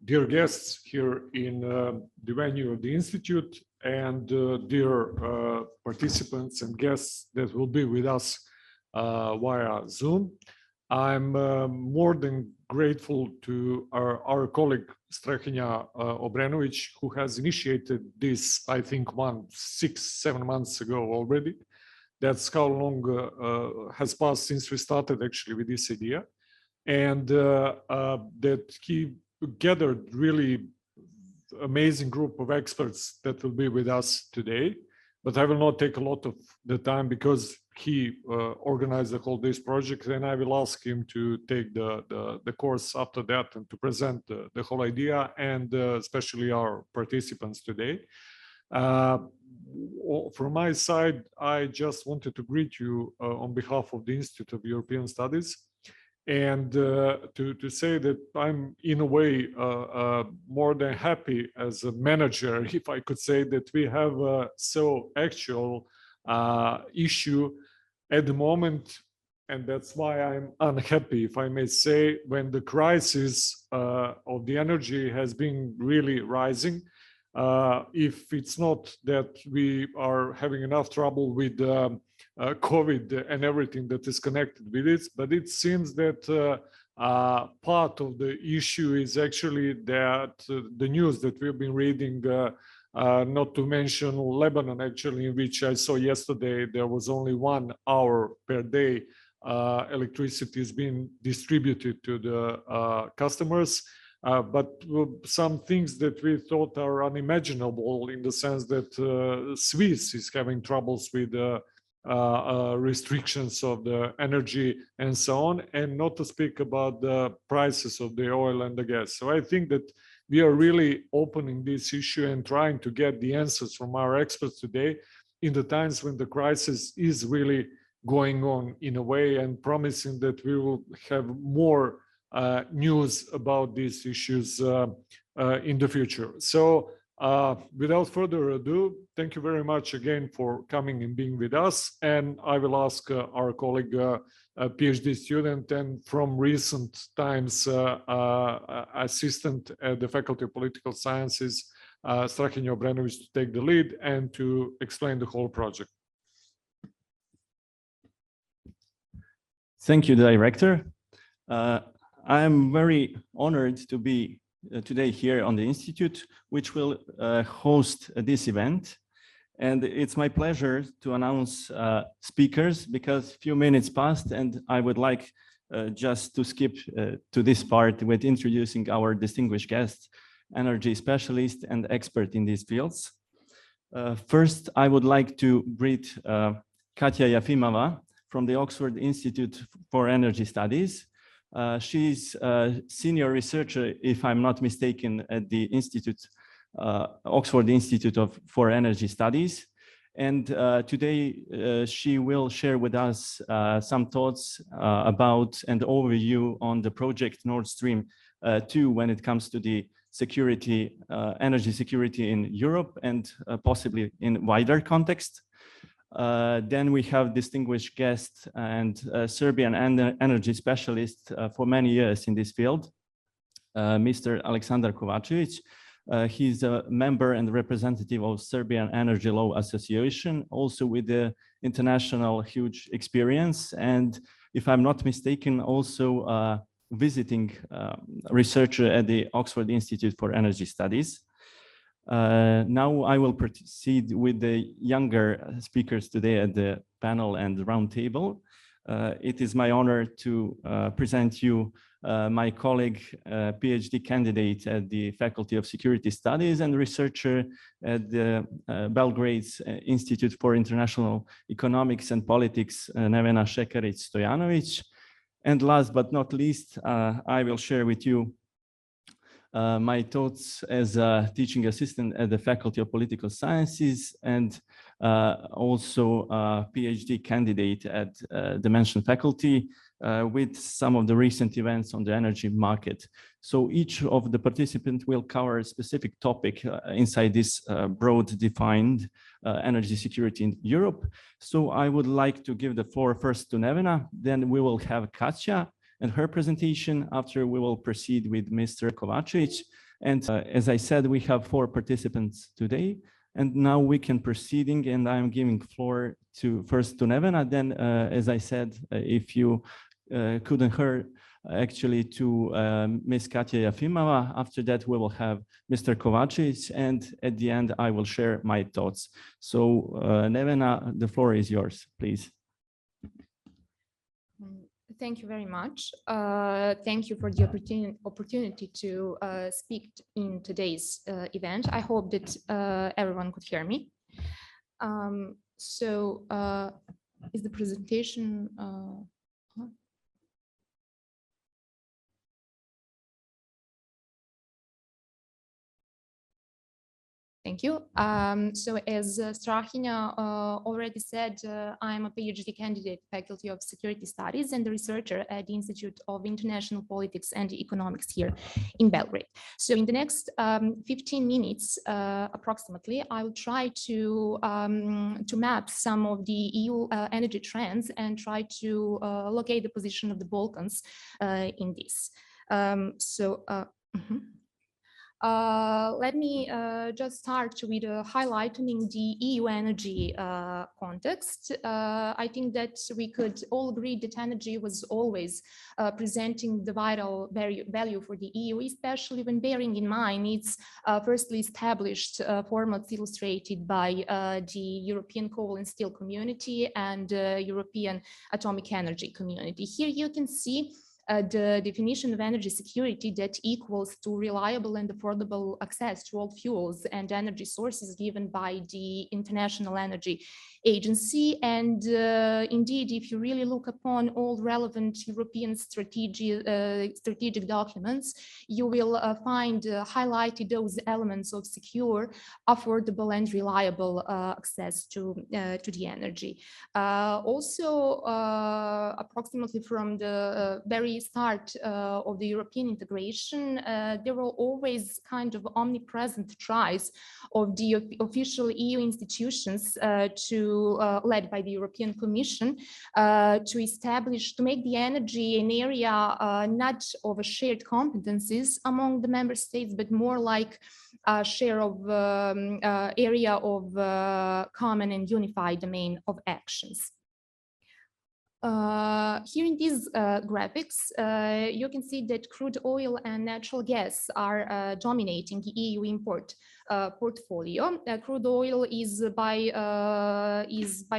dear guests here in the venue of the Institute, and dear participants and guests that will be with us via Zoom. I'm more than grateful to our colleague Strahinja Obrenović, who has initiated this, I think, 6-7 months ago already. That's how long has passed since we started actually with this idea. And that he gathered really amazing group of experts that will be with us today. But I will not take a lot of the time because he organized the whole day's project, and I will ask him to take the course after that and to present the whole idea, and especially our participants today. From my side, I just wanted to greet you on behalf of the Institute of European Studies, and to say that I'm in a way more than happy as a manager, if I could say, that we have a so actual issue at the moment, and that's why I'm unhappy, if I may say, when the crisis of the energy has been really rising. If it's not that we are having enough trouble with COVID and everything that is connected with it, but it seems that part of the issue is actually that the news that we've been reading, not to mention Lebanon, actually, in which I saw yesterday there was only 1 hour per day electricity is being distributed to the customers. But some things that we thought are unimaginable, in the sense that Swiss is having troubles with restrictions of the energy and so on, and not to speak about the prices of the oil and the gas. So I think that we are really opening this issue and trying to get the answers from our experts today in the times when the crisis is really going on in a way, and promising that we will have more news about these issues in the future. So without further ado, thank you very much again for coming and being with us. And I will ask our colleague, a PhD student and from recent times assistant at the Faculty of Political Sciences, Strahinja Obrenović, to take the lead and to explain the whole project. Thank you, Director. I am very honored to be today here on the Institute, which will host this event. And it's my pleasure to announce speakers, because a few minutes passed and I would like just to skip to this part with introducing our distinguished guests, energy specialist and expert in these fields. First, I would like to greet Katja Yafimava from the Oxford Institute for Energy Studies. She's a senior researcher, if I'm not mistaken, at the Institute, Oxford Institute for Energy Studies. And today she will share with us some thoughts about and overview on the project Nord Stream 2 when it comes to the security, energy security in Europe and possibly in wider context. Then we have distinguished guest and Serbian energy specialist for many years in this field, Mr. Aleksandar Kovačević. He's a member and representative of Serbian Energy Law Association, also with the international huge experience. And if I'm not mistaken, also visiting researcher at the Oxford Institute for Energy Studies. Now I will proceed with the younger speakers today at the panel and round table. It is my honor to present you my colleague, PhD candidate at the Faculty of Security Studies and researcher at the Belgrade's Institute for International Economics and Politics, Nevena Šekarić-Stojanović. And last but not least, I will share with you my thoughts as a teaching assistant at the Faculty of Political Sciences and also a PhD candidate at the mentioned faculty with some of the recent events on the energy market. So each of the participants will cover a specific topic inside this broad defined energy security in Europe. So I would like to give the floor first to Nevena, then we will have Katja and her presentation. After we will proceed with Mr. Kovačević, And as I said, we have 4 participants today. And now we can proceeding, and I'm giving floor first to Nevena. Then, as I said, if you couldn't hear, actually to Ms. Katja Yafimava. After that, we will have Mr. Kovačević, and at the end, I will share my thoughts. So, Nevena, the floor is yours, please. Thank you very much. Thank you for the opportunity to speak in today's event. I hope that everyone could hear me. Is the presentation? Thank you. So as Strahinja already said, I'm a PhD candidate, Faculty of Security Studies, and a researcher at the Institute of International Politics and Economics here in Belgrade. So in the next 15 minutes, approximately, I will try to map some of the EU energy trends and try to locate the position of the Balkans in this. Let me just start with highlighting the EU energy context. I think that we could all agree that energy was always presenting the vital value for the EU, especially when bearing in mind its firstly established formats illustrated by the European Coal and Steel Community and European Atomic Energy Community. Here you can see the definition of energy security that equals to reliable and affordable access to all fuels and energy sources given by the International Energy Agency. And indeed, if you really look upon all relevant European strategic documents, you will find highlighted those elements of secure, affordable, and reliable access to the energy. Also, approximately from the very start of the European integration, there were always kind of omnipresent tries of the official EU institutions led by the European Commission to make the energy an area not of a shared competencies among the member states, but more like a share of area of common and unified domain of actions. Here in these graphics, you can see that crude oil and natural gas are dominating the EU import portfolio. Crude oil is by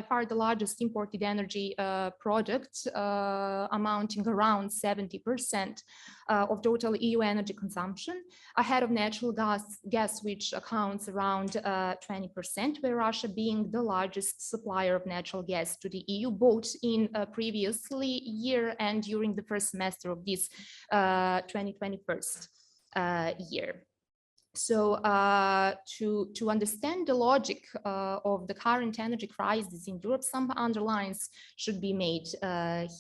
far the largest imported energy product, amounting around 70% of total EU energy consumption, ahead of natural gas, which accounts around 20%, where Russia being the largest supplier of natural gas to the EU, both in previously year and during the first semester of this 2021 year. So to understand the logic of the current energy crisis in Europe, some underlines should be made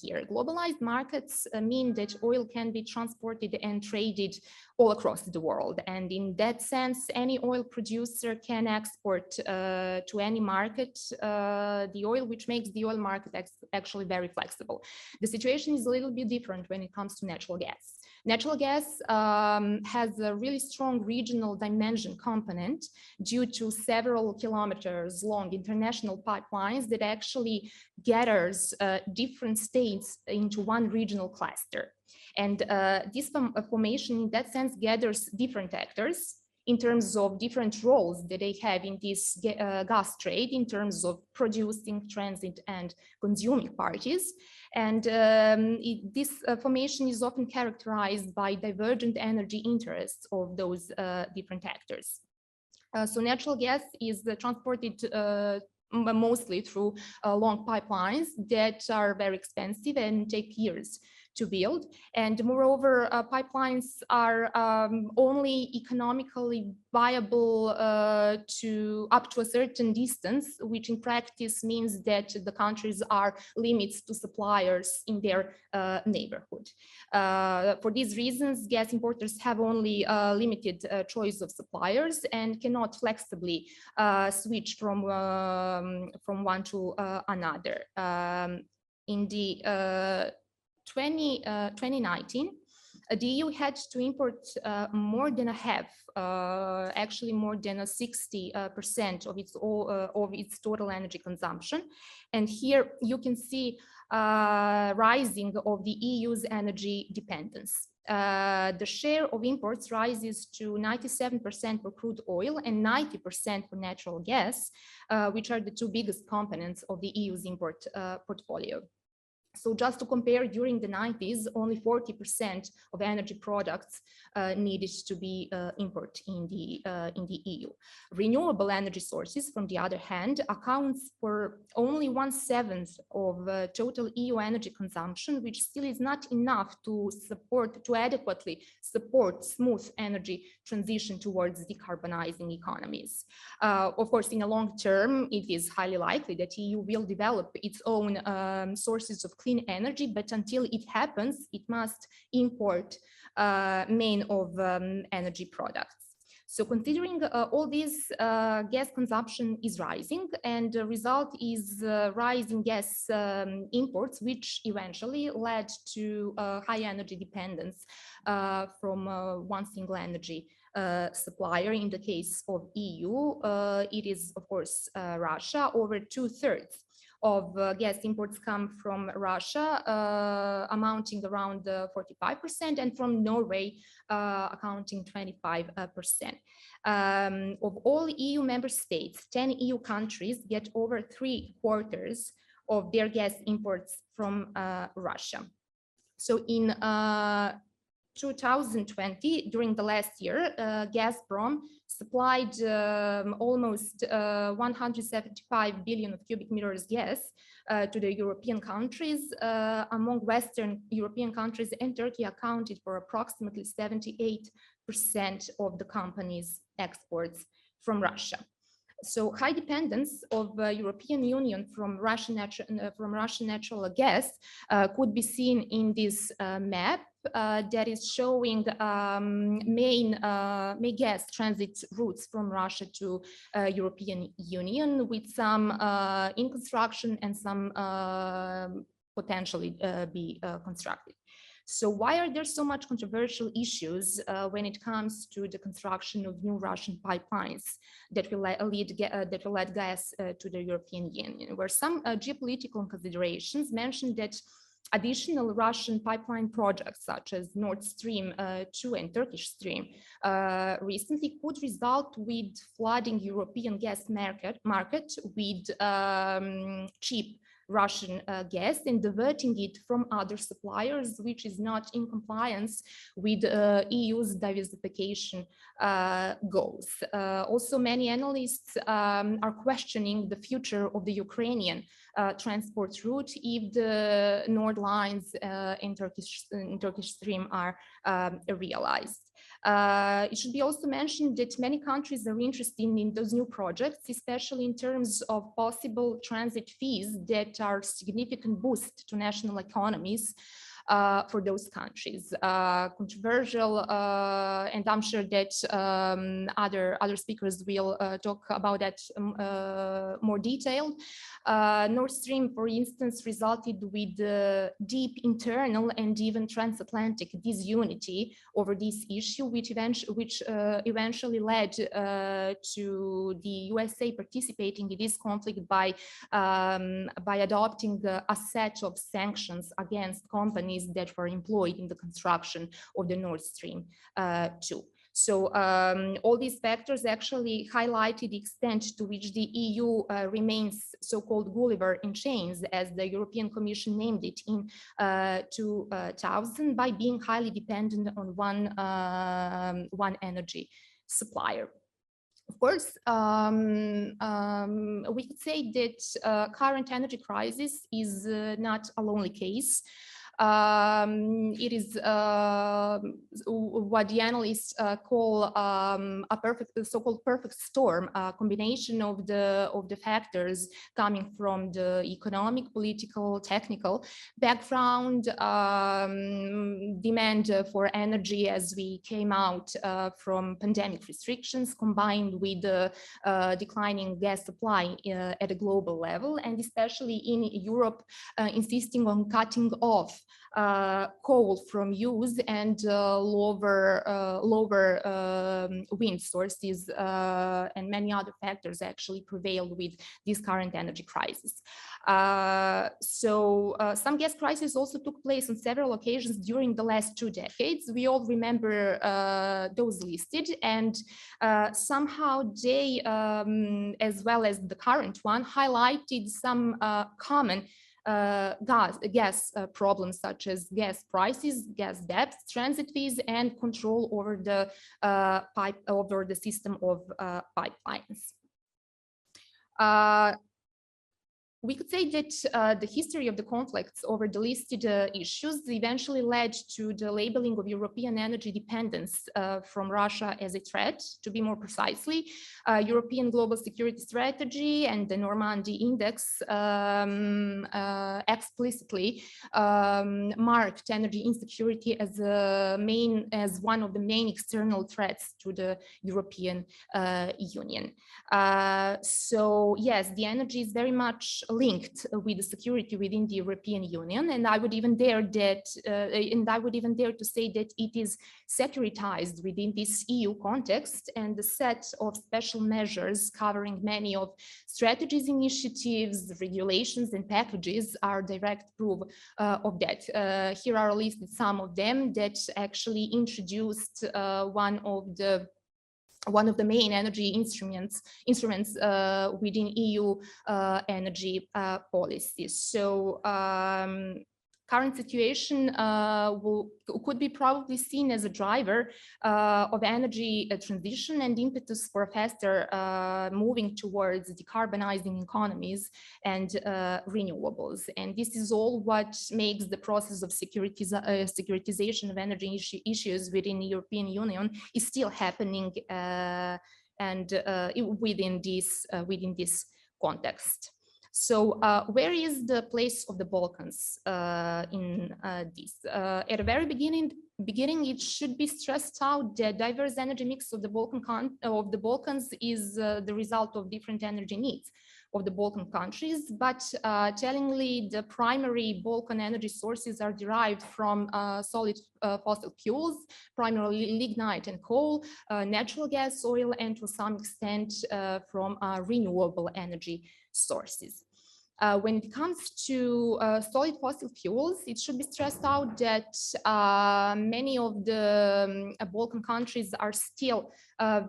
here. Globalized markets mean that oil can be transported and traded all across the world. And in that sense, any oil producer can export to any market the oil, which makes the oil market actually very flexible. The situation is a little bit different when it comes to natural gas. Natural gas has a really strong regional dimension component due to several kilometers long international pipelines that actually gathers different states into one regional cluster. And this formation in that sense gathers different actors in terms of different roles that they have in this gas trade, in terms of producing, transit, and consuming parties. And this formation is often characterized by divergent energy interests of those different actors. So natural gas is transported mostly through long pipelines that are very expensive and take years to build. And moreover, pipelines are only economically viable up to a certain distance, which in practice means that the countries are limits to suppliers in their neighborhood. For these reasons, gas importers have only a limited choice of suppliers and cannot flexibly switch from one to another. In the 2019, the EU had to import more than a half, actually more than 60% of its total energy consumption. And here you can see rising of the EU's energy dependence. The share of imports rises to 97% for crude oil and 90% for natural gas, which are the two biggest components of the EU's import portfolio. So just to compare, during the 90s, only 40% of energy products needed to be imported in the EU. Renewable energy sources, from the other hand, accounts for only 1/7 of total EU energy consumption, which still is not enough to adequately support smooth energy transition towards decarbonizing economies. Of course, in the long term, it is highly likely that EU will develop its own sources of clean energy, but until it happens, it must import main of energy products. So considering all this, gas consumption is rising, and the result is rising gas imports, which eventually led to high energy dependence from one single energy supplier. In the case of EU, it is, of course, Russia. Over 2/3 of gas imports come from Russia, amounting around 45%, and from Norway, accounting 25%. Of all EU member states, 10 EU countries get over 3/4 of their gas imports from Russia. So in 2020, during the last year, Gazprom supplied almost 175 billion of cubic meters gas to the European countries. Among Western European countries, and Turkey accounted for approximately 78% of the company's exports from Russia. So high dependence of European Union from Russian natural gas could be seen in this map that is showing main gas transit routes from Russia to European Union, with some in construction and some potentially be constructed. So why are there so much controversial issues when it comes to the construction of new Russian pipelines that will lead gas to the European Union? Where some geopolitical considerations mentioned that additional Russian pipeline projects, such as Nord Stream 2 and Turkish Stream, recently could result with flooding European gas market with cheap Russian gas and diverting it from other suppliers, which is not in compliance with EU's diversification goals. Also, many analysts are questioning the future of the Ukrainian transport route if the Nord lines in Turkish Stream are realized. It should be also mentioned that many countries are interested in those new projects, especially in terms of possible transit fees that are significant boost to national economies for those countries. Controversial, and I'm sure that other speakers will talk about that more detailed. Nord Stream, for instance, resulted with deep internal and even transatlantic disunity over this issue, which eventually led to the USA participating in this conflict by adopting a set of sanctions against companies that were employed in the construction of the Nord Stream 2. So all these factors actually highlighted the extent to which the EU remains so-called Gulliver in chains, as the European Commission named it in 2000, by being highly dependent on one energy supplier. Of course, we could say that current energy crisis is not a lonely case. It is what the analysts call a so-called perfect storm, a combination of the factors coming from the economic, political, technical background, demand for energy as we came out from pandemic restrictions, combined with the declining gas supply at a global level, and especially in Europe, insisting on cutting off coal from use and lower wind sources and many other factors actually prevailed with this current energy crisis. Some gas crises also took place on several occasions during the last 2 decades. We all remember those listed, and somehow they, as well as the current one, highlighted some common gas problems such as gas prices, gas depth, transit fees, and control over the system of pipelines. We could say that the history of the conflicts over the listed issues eventually led to the labeling of European energy dependence from Russia as a threat. To be more precisely, European Global Security Strategy and the Normandy Index explicitly marked energy insecurity as one of the main external threats to the European Union. So yes, the energy is very much linked with the security within the European Union, and I would even dare to say that it is securitized within this EU context, and the set of special measures covering many of strategies, initiatives, regulations, and packages are direct proof of that. Here are listed some of them that actually introduced one of the main energy instruments within EU energy policies. So current situation could be probably seen as a driver of energy transition and impetus for a faster moving towards decarbonizing economies and renewables. And this is all what makes the process of securitization of energy issues within the European Union is still happening within this context. So where is the place of the Balkans in this? At the very beginning, it should be stressed out that diverse energy mix of the Balkans is the result of different energy needs of the Balkan countries, but tellingly, the primary Balkan energy sources are derived from solid fossil fuels, primarily lignite and coal, natural gas, oil, and to some extent from renewable energy sources. When it comes to solid fossil fuels, it should be stressed out that many of the Balkan countries are still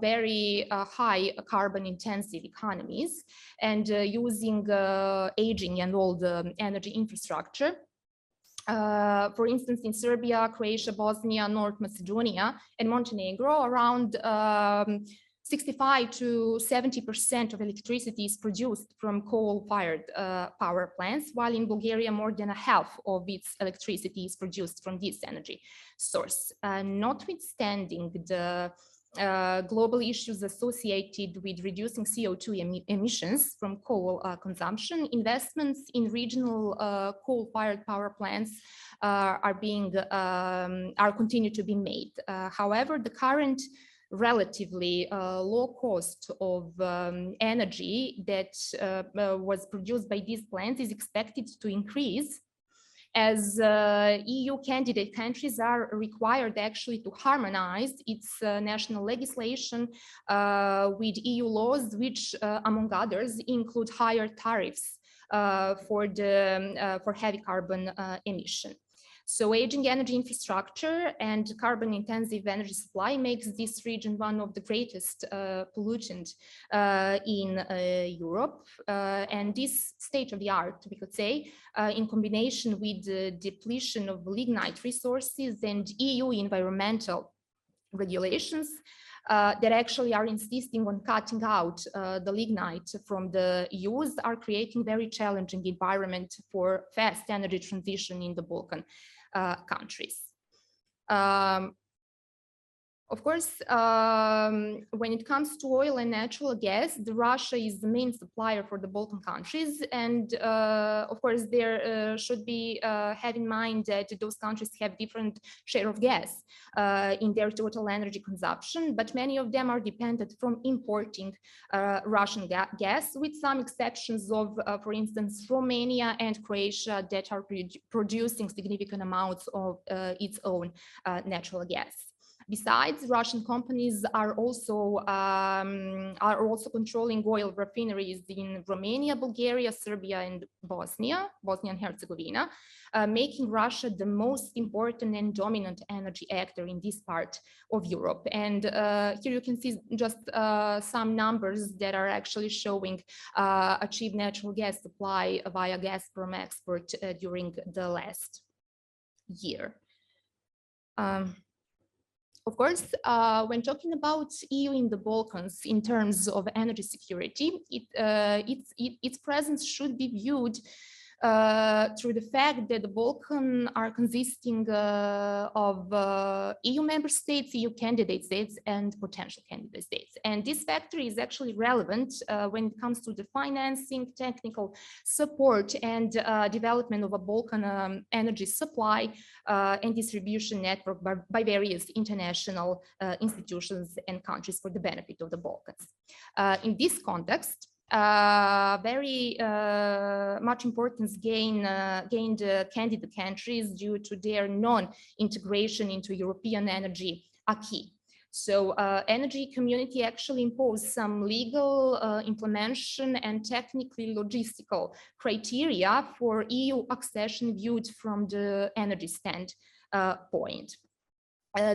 very high carbon intensive economies and using aging and old energy infrastructure. For instance, in Serbia, Croatia, Bosnia, North Macedonia, and Montenegro, around 65 to 70% of electricity is produced from coal-fired power plants, while in Bulgaria, more than a half of its electricity is produced from this energy source. Notwithstanding the global issues associated with reducing CO2 emissions from coal consumption, investments in regional coal-fired power plants are continue to be made. However, the current relatively low cost of energy that was produced by these plants is expected to increase as EU candidate countries are required actually to harmonize its national legislation with EU laws, which among others include higher tariffs for heavy carbon emission. So aging energy infrastructure and carbon intensive energy supply makes this region one of the greatest pollutants in Europe. And this state of the art, we could say, in combination with the depletion of lignite resources and EU environmental regulations that actually are insisting on cutting out the lignite from the use, are creating very challenging environment for fast energy transition in the Balkan countries. Of course, when it comes to oil and natural gas, Russia is the main supplier for the Balkan countries. And of course, there should be have in mind that those countries have different share of gas in their total energy consumption, but many of them are dependent from importing Russian gas, with some exceptions of, for instance, Romania and Croatia that are producing significant amounts of its own natural gas. Besides, Russian companies are also controlling oil refineries in Romania, Bulgaria, Serbia, and Bosnia and Herzegovina, making Russia the most important and dominant energy actor in this part of Europe. And here you can see just some numbers that are actually showing achieved natural gas supply via Gazprom export during the last year. Of course, when talking about EU in the Balkans in terms of energy security, its presence should be viewed through the fact that the Balkans are consisting of EU member states, EU candidate states, and potential candidate states. And this factor is actually relevant when it comes to the financing, technical support, and development of a Balkan energy supply and distribution network by various international institutions and countries for the benefit of the Balkans. In this context, very much importance gained candidate countries due to their non-integration into European energy acquis. So energy community actually imposed some legal implementation and technically logistical criteria for EU accession viewed from the energy standpoint.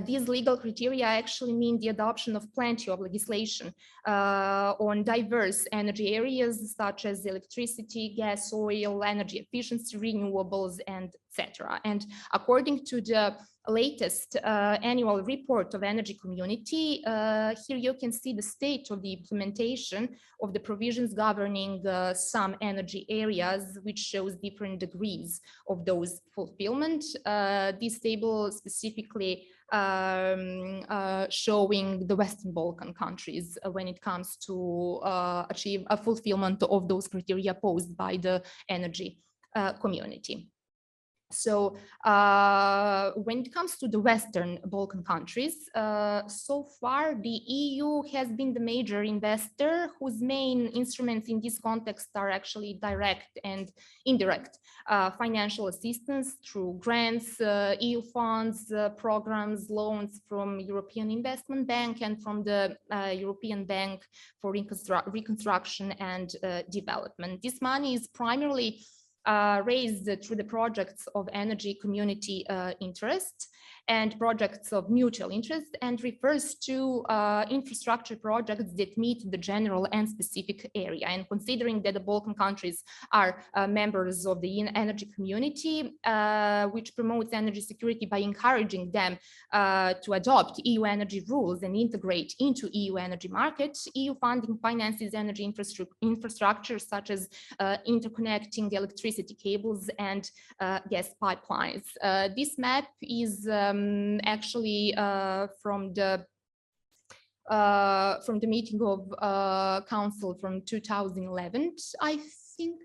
These legal criteria actually mean the adoption of plenty of legislation on diverse energy areas such as electricity, gas, oil, energy efficiency, renewables, and etc. And according to the latest annual report of Energy Community, here you can see the state of the implementation of the provisions governing some energy areas, which shows different degrees of those fulfillment. This table specifically showing the Western Balkan countries when it comes to achieve a fulfillment of those criteria posed by the energy community. So when it comes to the Western Balkan countries, so far the EU has been the major investor whose main instruments in this context are actually direct and indirect financial assistance through grants, EU funds, programs, loans from European Investment Bank and from the European Bank for Reconstruction and Development. This money is primarily raised through the projects of energy community interest and projects of mutual interest, and refers to infrastructure projects that meet the general and specific area. And considering that the Balkan countries are members of the energy community, which promotes energy security by encouraging them to adopt EU energy rules and integrate into EU energy markets, EU funding finances energy infrastructure such as interconnecting electricity cables and gas pipelines. This map is actually from the meeting of council from 2011, I think,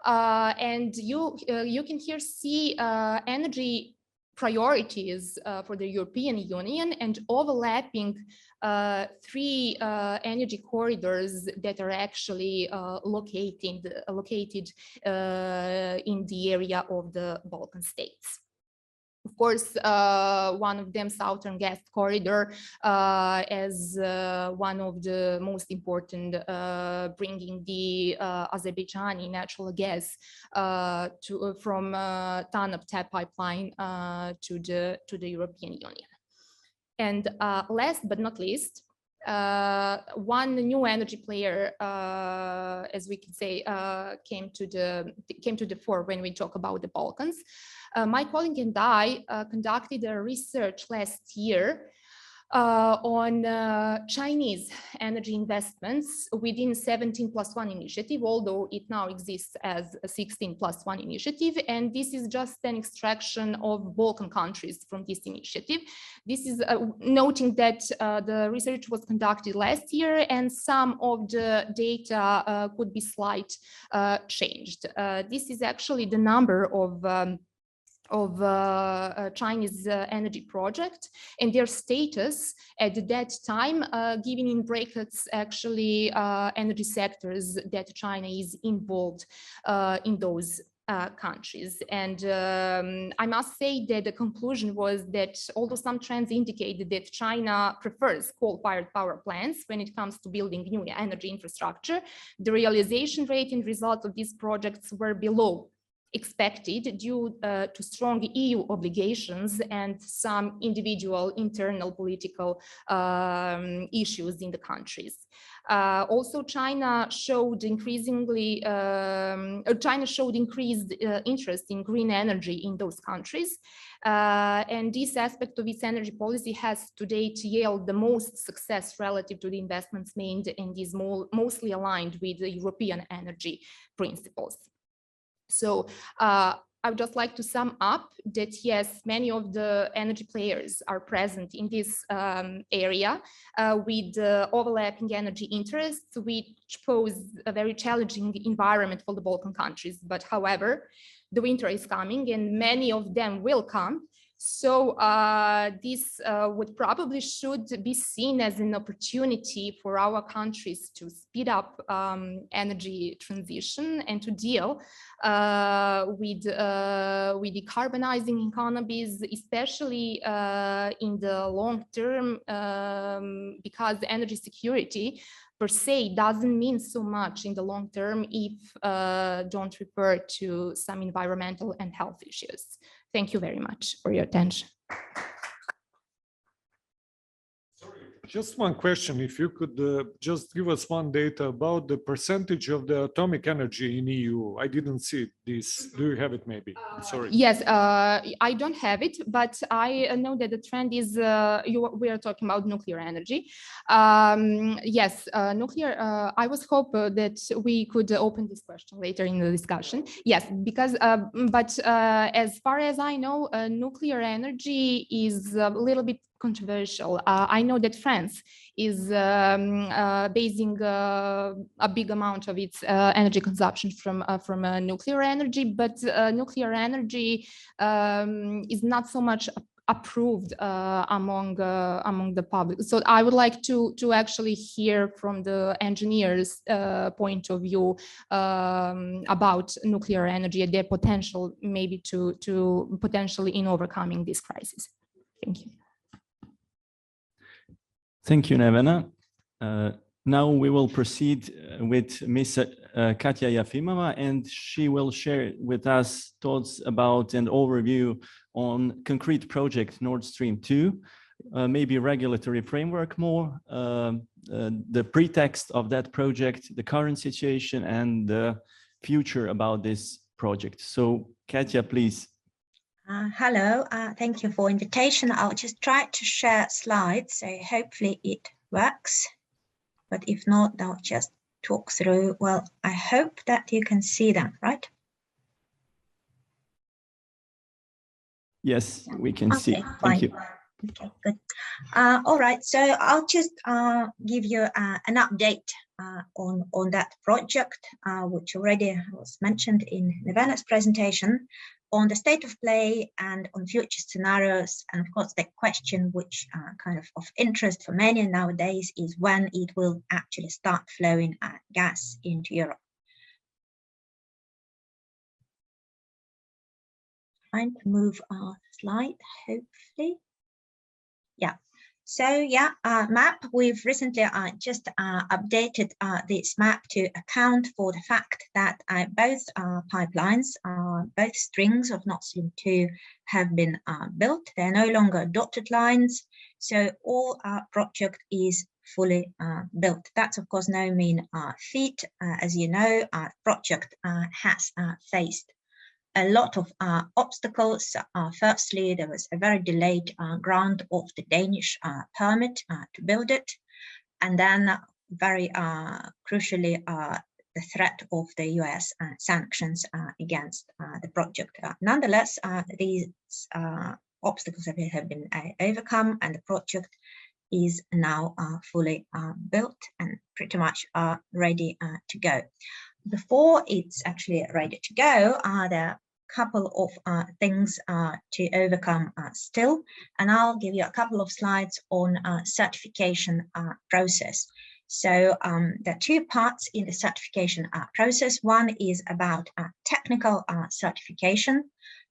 and you can here see energy priorities for the European Union and overlapping three energy corridors that are actually located in the area of the Balkan states. Of course, one of them, Southern Gas Corridor, as one of the most important, bringing the Azerbaijani natural gas from TANAP tap pipeline to the European Union. And last but not least, one new energy player, as we can say, came to the fore when we talk about the Balkans. My colleague and I conducted a research last year on Chinese energy investments within 17+1 initiative, although it now exists as a 16+1 initiative. And this is just an extraction of Balkan countries from this initiative. This is noting that the research was conducted last year and some of the data could be slight changed. This is actually the number of Chinese energy project and their status at that time, giving in brackets actually energy sectors that China is involved in those countries. And I must say that the conclusion was that although some trends indicated that China prefers coal-fired power plants when it comes to building new energy infrastructure, the realization rate and results of these projects were below expected due to strong EU obligations and some individual internal political issues in the countries. Also, China showed increased interest in green energy in those countries. And this aspect of its energy policy has to date yielded the most success relative to the investments made and is mostly aligned with the European energy principles. So I would just like to sum up that, yes, many of the energy players are present in this area with overlapping energy interests, which pose a very challenging environment for the Balkan countries. But however, the winter is coming and many of them will come. So this would probably should be seen as an opportunity for our countries to speed up energy transition and to deal with decarbonizing economies, especially in the long term, because energy security per se doesn't mean so much in the long term if don't refer to some environmental and health issues. Thank you very much for your attention. Just one question, if you could just give us one data about the percentage of the atomic energy in EU. I didn't see this. Do you have it maybe? I'm sorry. Yes, I don't have it, but I know that the trend is, we are talking about nuclear energy. Yes, nuclear, I was hoping that we could open this question later in the discussion. Yes, because, but as far as I know, nuclear energy is a little bit controversial. I know that France is basing a big amount of its energy consumption from nuclear energy, but nuclear energy is not so much approved among the public. So I would like to actually hear from the engineers' point of view about nuclear energy and their potential, maybe to potentially in overcoming this crisis. Thank you. Thank you, Nevena. Now we will proceed with Ms. Katja Yafimava, and she will share with us thoughts about an overview on concrete project Nord Stream 2, maybe regulatory framework more, the pretext of that project, the current situation, and the future about this project. So Katja, please. Hello, thank you for invitation. I'll just try to share slides, so hopefully it works. But if not, I'll just talk through. Well, I hope that you can see them, right? Yes, we can see. Fine. Thank you. Okay, good. All right, so I'll just give you an update on that project, which already was mentioned in Nevena's presentation, on the state of play and on future scenarios. And of course, the question which kind of interest for many nowadays is when it will actually start flowing gas into Europe. Trying to move our slide, hopefully. Yeah. So yeah, map, we've recently just updated this map to account for the fact that both pipelines, both strings of Nord Stream 2 have been built. They're no longer dotted lines. So all project is fully built. That's of course no mean feat. As you know, project has faced a lot of obstacles. Firstly, there was a very delayed grant of the Danish permit to build it. And then very crucially, the threat of the US sanctions against the project. Nonetheless, these obstacles have been overcome, and the project is now fully built and pretty much ready to go. Before it's actually ready to go, there are a couple of things to overcome still, and I'll give you a couple of slides on certification process. So there are two parts in the certification process. One is about technical certification,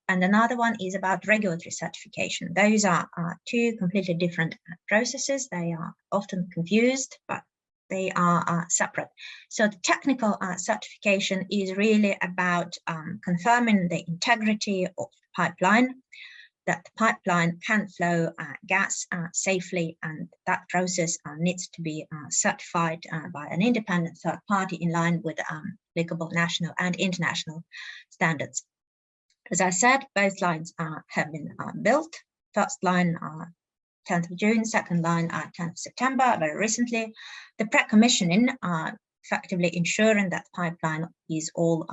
and another one is about regulatory certification. Those are two completely different processes. They are often confused, but they are separate. So the technical certification is really about confirming the integrity of the pipeline, that the pipeline can flow gas safely, and that process needs to be certified by an independent third party in line with applicable national and international standards. As I said, both lines have been built. First line 10th of June, second line 10th of September, very recently. The pre-commissioning, effectively ensuring that the pipeline is all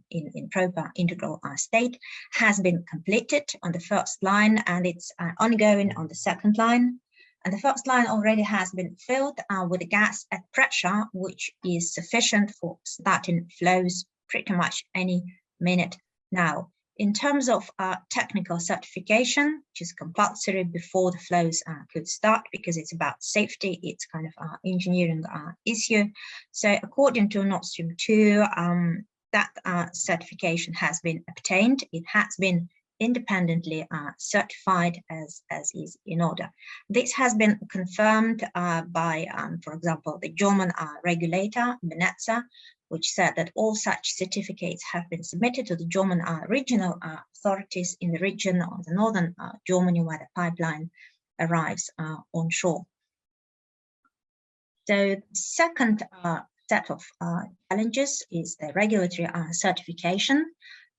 in proper integral state, has been completed on the first line, and it's ongoing on the second line. And the first line already has been filled with gas at pressure, which is sufficient for starting flows pretty much any minute now. In terms of technical certification, which is compulsory before the flows could start, because it's about safety, it's kind of engineering issue. So according to Nord Stream 2, that certification has been obtained. It has been independently certified as is in order. This has been confirmed by, for example, the German regulator, Venezia, which said that all such certificates have been submitted to the German regional authorities in the region of the northern Germany where the pipeline arrives on shore. So the second set of challenges is the regulatory certification,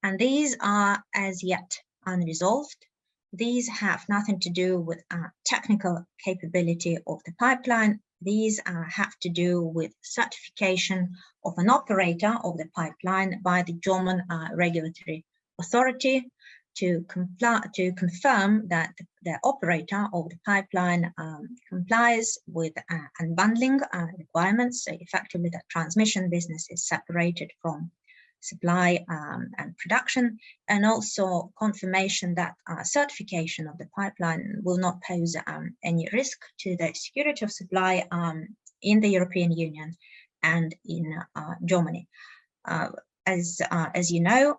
and these are as yet unresolved. These have nothing to do with technical capability of the pipeline. These have to do with certification of an operator of the pipeline by the German regulatory authority to confirm that the operator of the pipeline complies with unbundling requirements. So effectively, the transmission business is separated from supply and production, and also confirmation that certification of the pipeline will not pose any risk to the security of supply in the European Union and in Germany. As you know,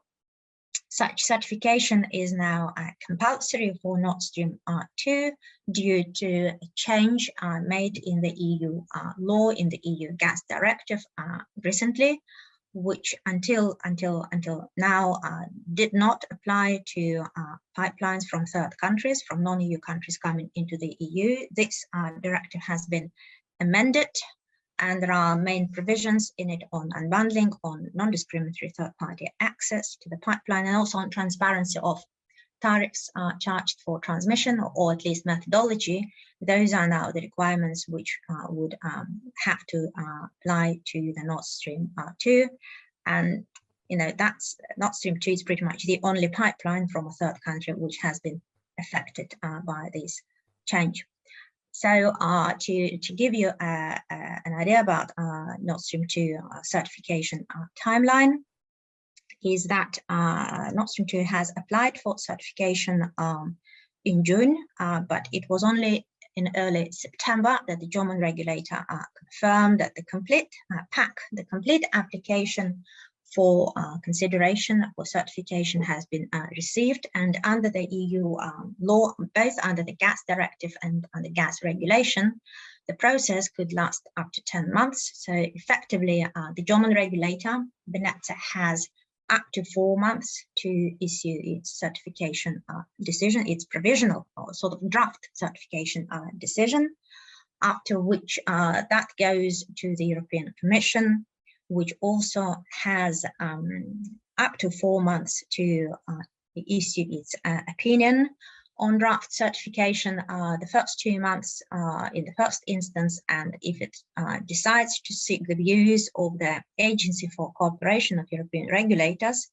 such certification is now compulsory for Nord Stream 2 due to a change made in the EU law, in the EU gas directive recently, which until now did not apply to pipelines from third countries, from non-EU countries coming into the EU. This directive has been amended, and there are main provisions in it on unbundling, on non-discriminatory third-party access to the pipeline, and also on transparency of tariffs charged for transmission, or at least methodology. Those are now the requirements which would have to apply to the Nord Stream 2. And, you know, that's Nord Stream 2 is pretty much the only pipeline from a third country which has been affected by this change. So to give you an idea about Nord Stream 2 certification timeline, is that Nord Stream 2 has applied for certification in June, but it was only in early September that the German regulator confirmed that the complete the complete application for consideration for certification has been received, and under the EU law, both under the gas directive and under gas regulation, the process could last up to 10 months. So effectively, the German regulator, Venezia, has up to 4 months to issue its certification decision, its provisional or sort of draft certification decision, after which that goes to the European Commission, which also has up to 4 months to issue its opinion on draft certification, the first 2 months in the first instance, and if it decides to seek the views of the Agency for Cooperation of European Regulators,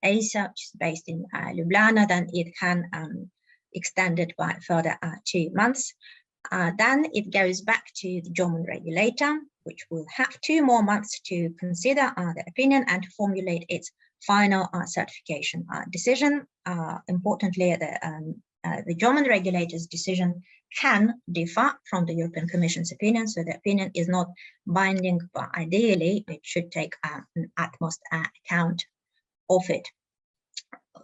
ASA, which is based in Ljubljana, then it can extend it by further 2 months. Then it goes back to the German regulator, which will have 2 more months to consider the opinion and to formulate its final certification decision. Importantly, the German regulator's decision can differ from the European Commission's opinion, so the opinion is not binding, but ideally it should take an utmost account of it.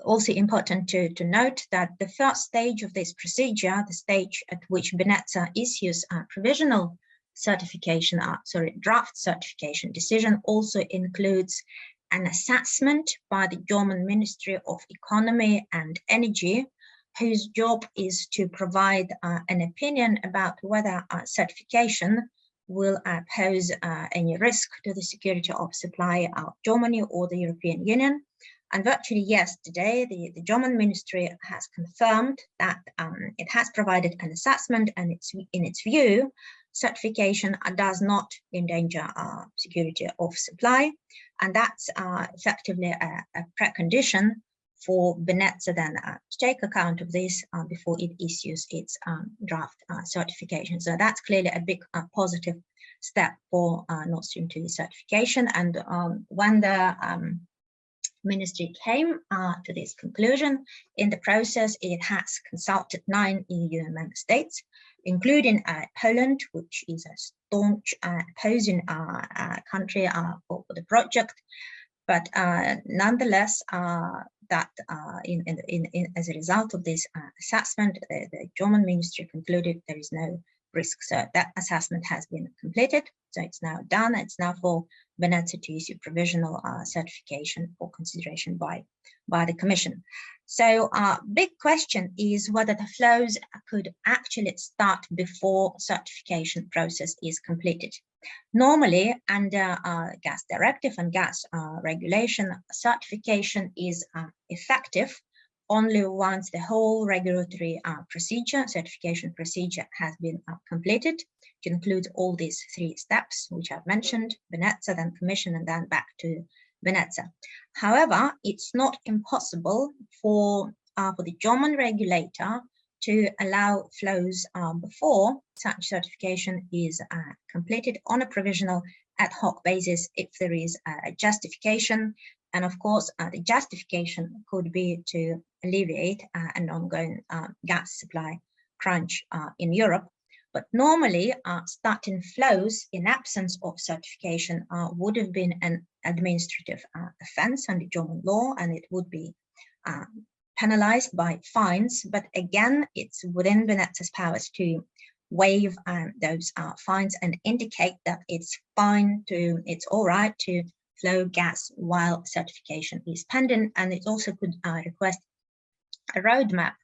Also important to note that the first stage of this procedure, the stage at which Venezia issues a provisional certification, draft certification decision, also includes an assessment by the German Ministry of Economy and Energy, whose job is to provide an opinion about whether certification will pose any risk to the security of supply of Germany or the European Union. And virtually yesterday, the German ministry has confirmed that it has provided an assessment, and in its view, certification does not endanger security of supply. And that's effectively a precondition for Venezia then to take account of this before it issues its draft certification. So that's clearly a big positive step for Nord Stream 2 certification. And when the ministry came to this conclusion, in the process, it has consulted 9 EU member states, including Poland, which is a staunch opposing country for the project. But nonetheless, as a result of this assessment, the German ministry concluded there is no risk. So that assessment has been completed. So it's now done. It's now for Venezia to issue provisional certification for consideration by the Commission. So big question is whether the flows could actually start before certification process is completed. Normally, under gas directive and gas regulation, certification is effective only once the whole regulatory certification procedure has been completed. It includes all these 3 steps, which I've mentioned: Venezia, then Commission, and then back to Venezia. However, it's not impossible for the German regulator to allow flows before such certification is completed on a provisional ad hoc basis if there is a justification. And of course, the justification could be to alleviate an ongoing gas supply crunch in Europe. But normally, starting flows in absence of certification would have been an administrative offense under German law, and it would be penalized by fines. But again, it's within Venezia's powers to waive those fines and indicate that it's all right to flow gas while certification is pending. And it also could request a roadmap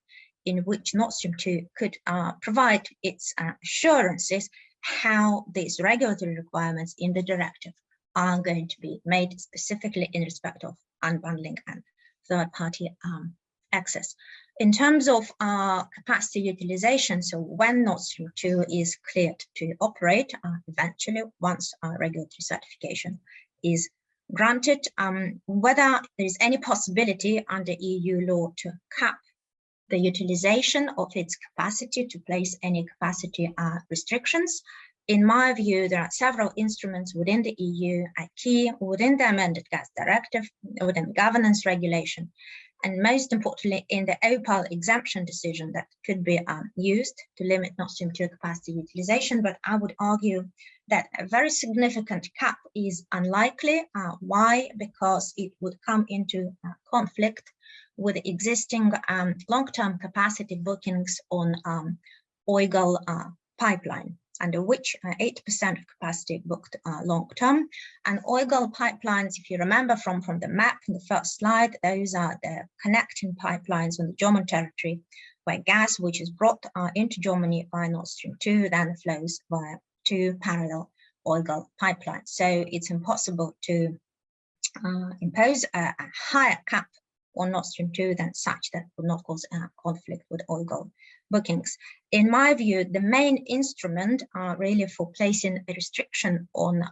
in which Nord Stream 2 could provide its assurances how these regulatory requirements in the directive are going to be made, specifically in respect of unbundling and third-party access. In terms of capacity utilization, so when Nord Stream 2 is cleared to operate, eventually, once regulatory certification is granted, whether there is any possibility under EU law to cap the utilization of its capacity, to place any capacity restrictions. In my view, there are several instruments within the EU, a key within the amended gas directive, within governance regulation, and most importantly, in the OPAL exemption decision that could be used to limit Nord Stream 2 capacity utilization. But I would argue that a very significant cap is unlikely. Why? Because it would come into conflict with existing long-term capacity bookings on Oigal pipeline, under which 8% of capacity booked long-term. And Oigal pipelines, if you remember from the map in the first slide, those are the connecting pipelines on the German territory where gas, which is brought into Germany by Nord Stream 2, then flows via 2 parallel Oigal pipelines. So it's impossible to impose a higher cap on Nord Stream 2 than such that would not cause a conflict with oil bookings. In my view, the main instrument really for placing a restriction on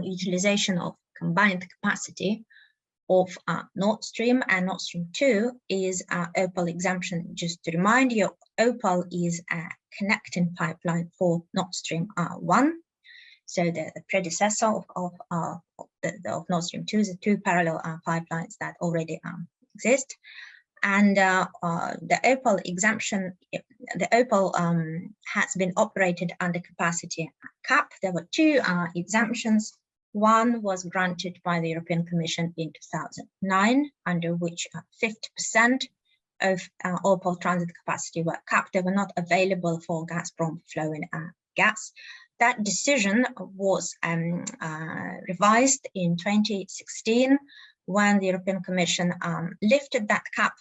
utilization of combined capacity of Nord Stream and Nord Stream 2 is OPAL exemption. Just to remind you, OPAL is a connecting pipeline for Nord Stream 1. So the predecessor of Nord Stream 2 is the two parallel pipelines that already exist. And the OPAL exemption, the OPAL has been operated under capacity cap. There were two exemptions. One was granted by the European Commission in 2009, under which 50% of OPAL transit capacity were capped. They were not available for Gazprom flowing gas. That decision was revised in 2016 when the European Commission lifted that cap,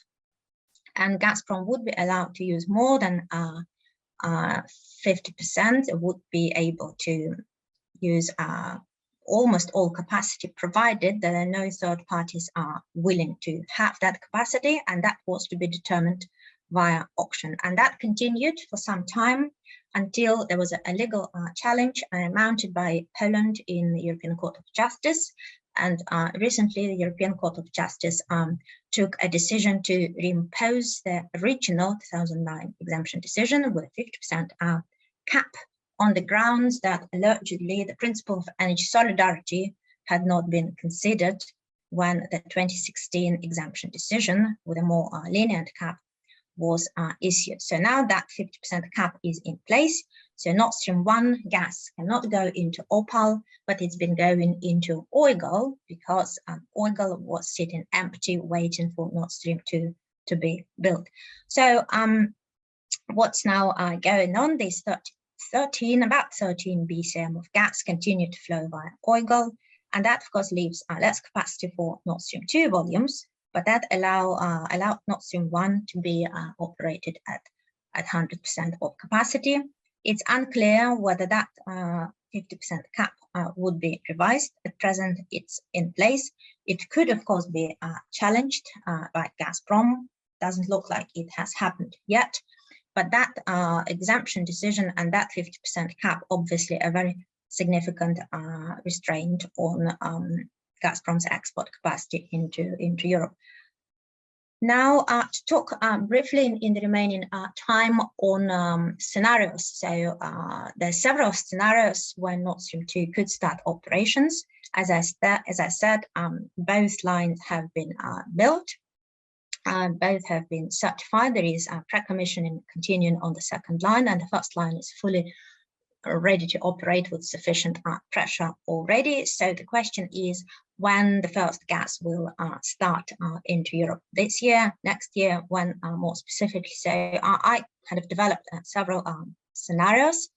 and Gazprom would be allowed to use more than 50%. It would be able to use almost all capacity, provided that there are no third parties are willing to have that capacity, and that was to be determined via auction. And that continued for some time until there was a legal challenge mounted by Poland in the European Court of Justice. And recently, the European Court of Justice took a decision to reimpose the original 2009 exemption decision with a 50% cap, on the grounds that allegedly the principle of energy solidarity had not been considered when the 2016 exemption decision with a more lenient cap was issued. So now that 50% cap is in place. So Nord Stream 1 gas cannot go into OPAL, but it's been going into OIGL because OIGL was sitting empty, waiting for Nord Stream 2 to be built. So what's now going on? These about 13 BCM of gas continue to flow via OIGL, and that of course leaves less capacity for Nord Stream 2 volumes, but that allowed Nord Stream 1 to be operated at 100% of capacity. It's unclear whether that 50% cap would be revised. At present, it's in place. It could, of course, be challenged by Gazprom. Doesn't look like it has happened yet. But that exemption decision and that 50% cap, obviously a very significant restraint on Gazprom's export capacity into Europe. Now, to talk briefly in the remaining time on scenarios. So there are several scenarios when Nord Stream 2 could start operations. As I said, both lines have been built. Both have been certified. There is pre-commissioning continuing on the second line, and the first line is fully ready to operate with sufficient pressure already. So the question is when the first gas will start into Europe, this year, next year, when more specifically. So I kind of developed several scenarios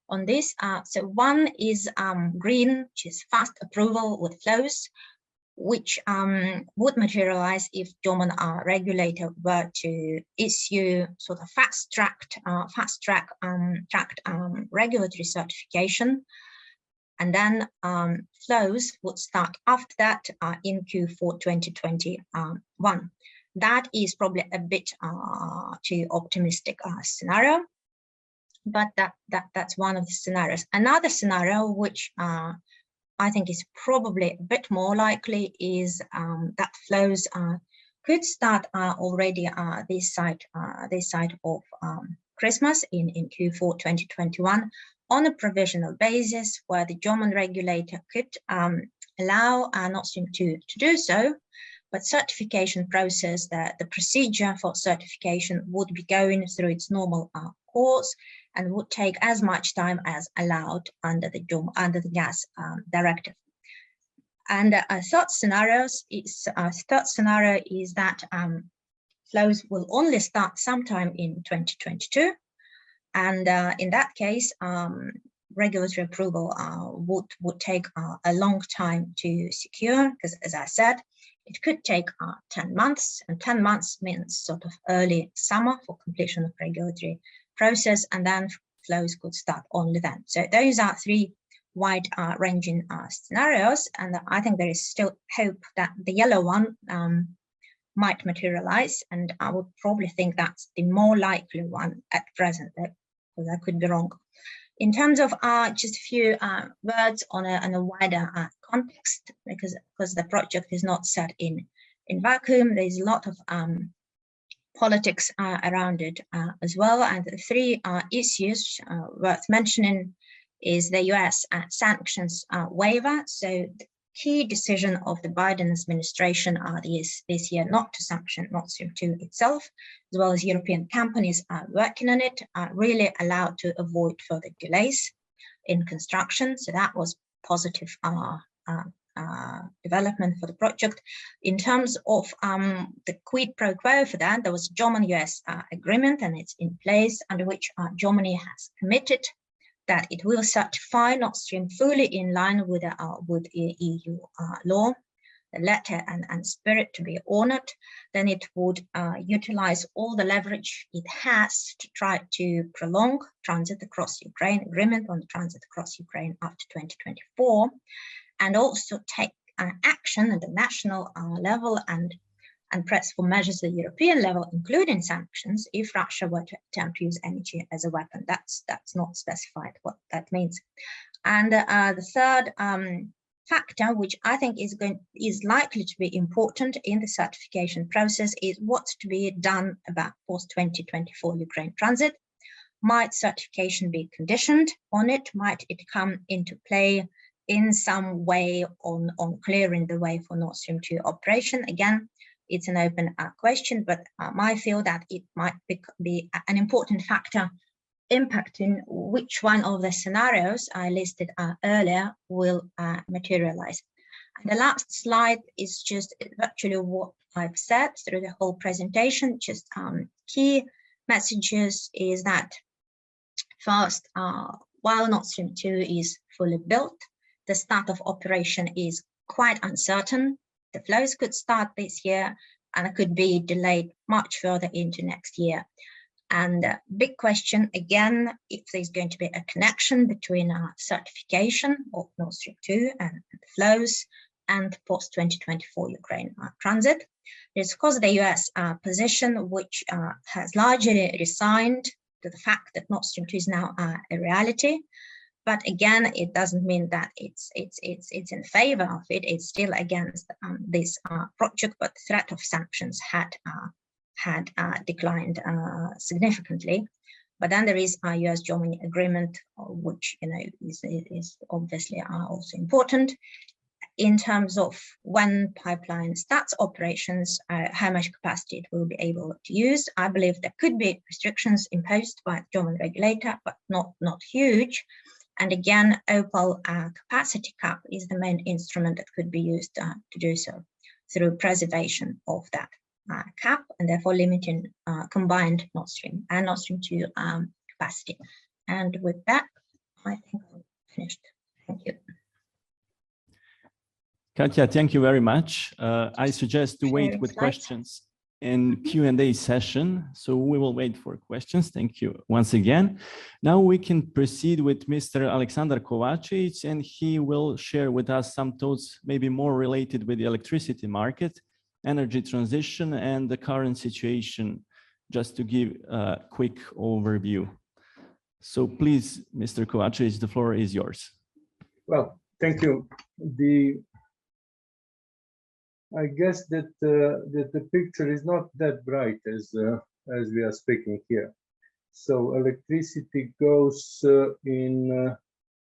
on this. So one is green, which is fast approval with flows, which would materialize if German regulator were to issue sort of fast-tracked regulatory certification, and then flows would start after that in Q4 2021. That is probably a bit too optimistic scenario, but that's one of the scenarios. Another scenario, which I think is probably a bit more likely, is that flows could start already this side of Christmas in Q4 2021 on a provisional basis, where the German regulator could allow Nord Stream 2 to do so, but certification process, the procedure for certification would be going through its normal course and would take as much time as allowed under the gas directive. And a third scenario is that flows will only start sometime in 2022, and in that case, regulatory approval would take a long time to secure, because, as I said, it could take 10 months, and 10 months means sort of early summer for completion of regulatory process, and then flows could start only then. So those are three wide-ranging scenarios, and I think there is still hope that the yellow one might materialize, and I would probably think that's the more likely one at present, because I could be wrong. In terms of just a few words on a wider context, because the project is not set in vacuum, there's a lot of politics around it as well, and the three issues worth mentioning is the US sanctions waiver. So the key decision of the Biden administration this year not to sanction Nord Stream 2 itself, as well as European companies working on it, really allowed to avoid further delays in construction. So that was positive development for the project. In terms of the quid pro quo for that, there was a German-US agreement, and it's in place, under which Germany has committed that it will certify Nord Stream fully in line with EU law, the letter and spirit to be honored. Then it would utilize all the leverage it has to try to prolong transit across Ukraine, agreement on the transit across Ukraine after 2024, and also take action at the national level and press for measures at the European level, including sanctions, if Russia were to attempt to use energy as a weapon. That's not specified what that means. And the third factor, which I think is likely to be important in the certification process, is what's to be done about post-2024 Ukraine transit. Might certification be conditioned on it? Might it come into play in some way on clearing the way for Nord Stream 2 operation? Again, it's an open question, but I feel that it might be an important factor impacting which one of the scenarios I listed earlier will materialize. And the last slide is just virtually what I've said through the whole presentation. Just key messages is that first, while Nord Stream 2 is fully built, the start of operation is quite uncertain. The flows could start this year and could be delayed much further into next year. And big question again, if there's going to be a connection between certification of Nord Stream 2 and the flows and post-2024 Ukraine transit. There's of course the US position, which has largely resigned to the fact that Nord Stream 2 is now a reality. But again, it doesn't mean that it's in favor of it. It's still against this project, but the threat of sanctions had declined significantly. But then there is a US-Germany agreement, which is obviously also important in terms of when pipeline starts operations, how much capacity it will be able to use. I believe there could be restrictions imposed by the German regulator, but not huge. And again, OPAL capacity cap is the main instrument that could be used to do so through preservation of that cap, and therefore limiting combined Nord Stream and Nord Stream 2 capacity. And with that, I think I'm finished. Thank you. Katja, thank you very much. I suggest to wait with questions in Q&A session. So we will wait for questions. Thank you once again. Now we can proceed with Mr. Aleksandar Kovačević, and he will share with us some thoughts, maybe more related with the electricity market, energy transition, and the current situation, just to give a quick overview. So please, Mr. Kovačević, the floor is yours. Well, thank you. I guess that the picture is not that bright as we are speaking here. So electricity goes in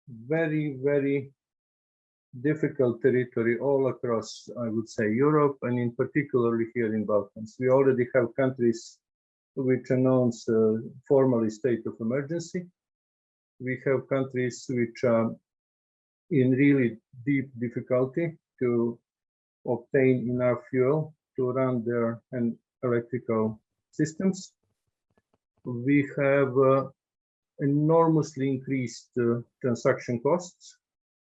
very, very difficult territory all across, I would say, Europe, and in particularly here in Balkans. We already have countries which announce formally state of emergency. We have countries which are in really deep difficulty to obtain enough fuel to run their electrical systems. We have enormously increased transaction costs.